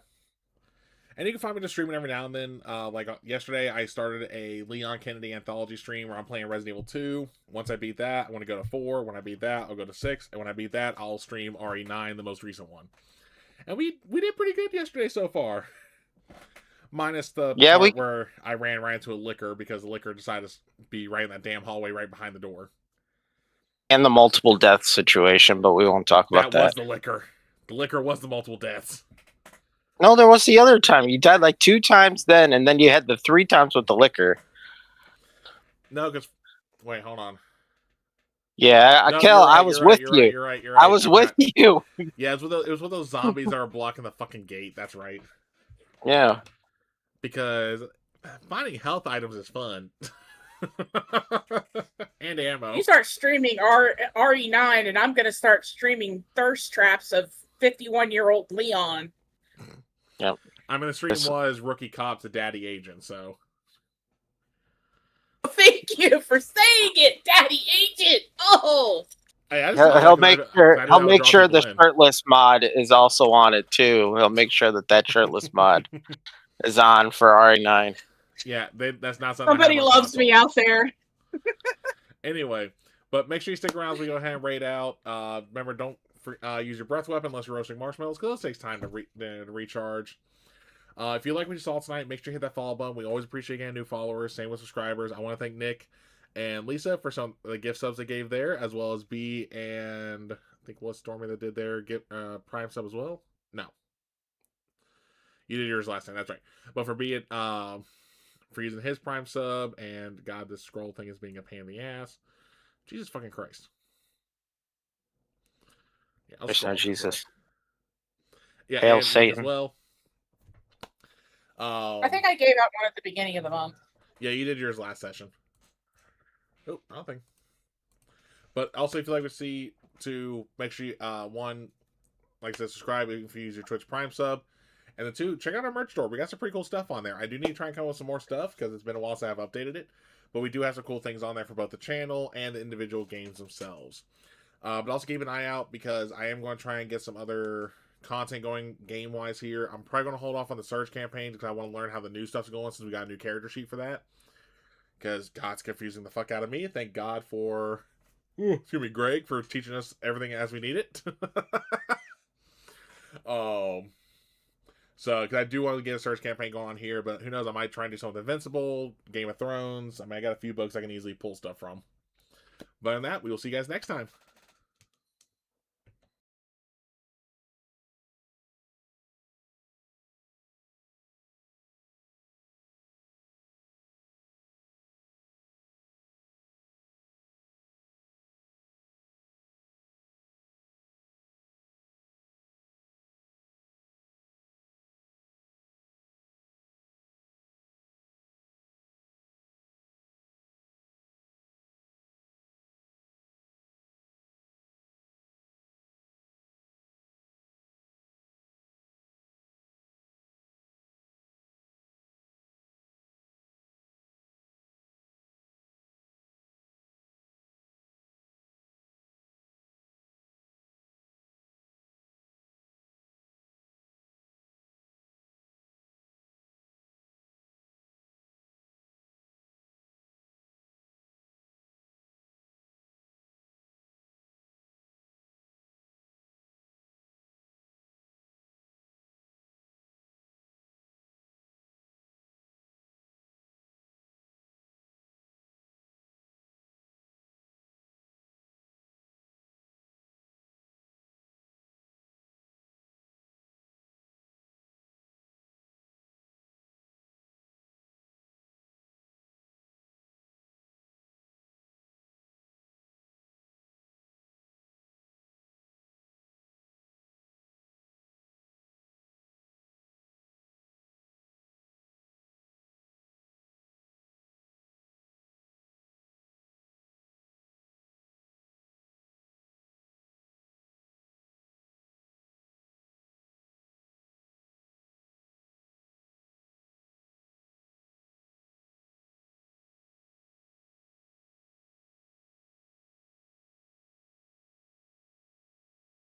A: And you can find me just streaming every now and then. Like yesterday, I started a Leon Kennedy anthology stream where I'm playing Resident Evil 2. Once I beat that, I want to go to 4. When I beat that, I'll go to 6. And when I beat that, I'll stream RE9, the most recent one. And we did pretty good yesterday so far. Minus the part where I ran right into a liquor because the liquor decided to be right in that damn hallway right behind the door.
B: And the multiple death situation, but we won't talk about that.
A: That was the liquor. The liquor was the multiple deaths.
B: No, there was the other time. You died like 2 times then, and then you had the 3 times with the liquor.
A: No, because... Wait, hold on.
B: Yeah,
A: No,
B: Kel, I was with you.
A: You're right.
B: I was with you.
A: Yeah, it was with those zombies that are blocking the fucking gate. That's right.
B: Yeah.
A: Because finding health items is fun. And ammo.
G: You start streaming RE9, and I'm going to start streaming thirst traps of 51-year-old Leon.
B: Yep.
A: I'm going to stream was Rookie Cop to Daddy Agent, so.
G: Thank you for saying it, Daddy Agent. Oh,
A: Hey, I just
B: He'll,
A: thought
B: he'll
A: that 'cause
B: make
A: I
B: sure
A: knew that
B: he'll
A: would
B: make
A: draw
B: sure the
A: people in.
B: shirtless mod is also on it too. He'll make sure that shirtless mod is on for RE9.
A: Yeah, that's not something
G: somebody
A: I have on
G: loves me
A: console.
G: out there.
A: Anyway, but make sure you stick around as we go ahead and raid out. Remember, don't use your breath weapon unless you're roasting marshmallows, because it takes time to recharge. If you like what you saw tonight, make sure you hit that follow button. We always appreciate getting new followers. Same with subscribers. I want to thank Nick and Lisa for some of the gift subs they gave there, as well as B and I think it was Stormy that did their Prime sub as well. No, you did yours last time. That's right. But for B, for using his Prime sub, and God, this scroll thing is being a pain in the ass. Jesus fucking Christ. Yeah, I'll
B: Krishna
A: scroll,
B: Jesus.
A: Yeah,
B: Hail
A: and Eve as
B: Satan.
A: well.
G: I think I gave out one at the beginning of the month.
A: Yeah, you did yours last session. Oh, nothing. But also, if you'd like to make sure you, one, like I said, subscribe if you use your Twitch Prime sub. And then two, check out our merch store. We got some pretty cool stuff on there. I do need to try and come up with some more stuff because it's been a while since I've updated it. But we do have some cool things on there for both the channel and the individual games themselves. But also keep an eye out because I am going to try and get some other content going game-wise here. I'm probably going to hold off on the Surge campaign because I want to learn how the new stuff's going since we got a new character sheet for that. Because God's confusing the fuck out of me. Thank God for, excuse me, Greg for teaching us everything as we need it. So, because I do want to get a Surge campaign going on here, but who knows? I might try and do something with Invincible, Game of Thrones. I mean, I got a few books I can easily pull stuff from. But on that, we will see you guys next time.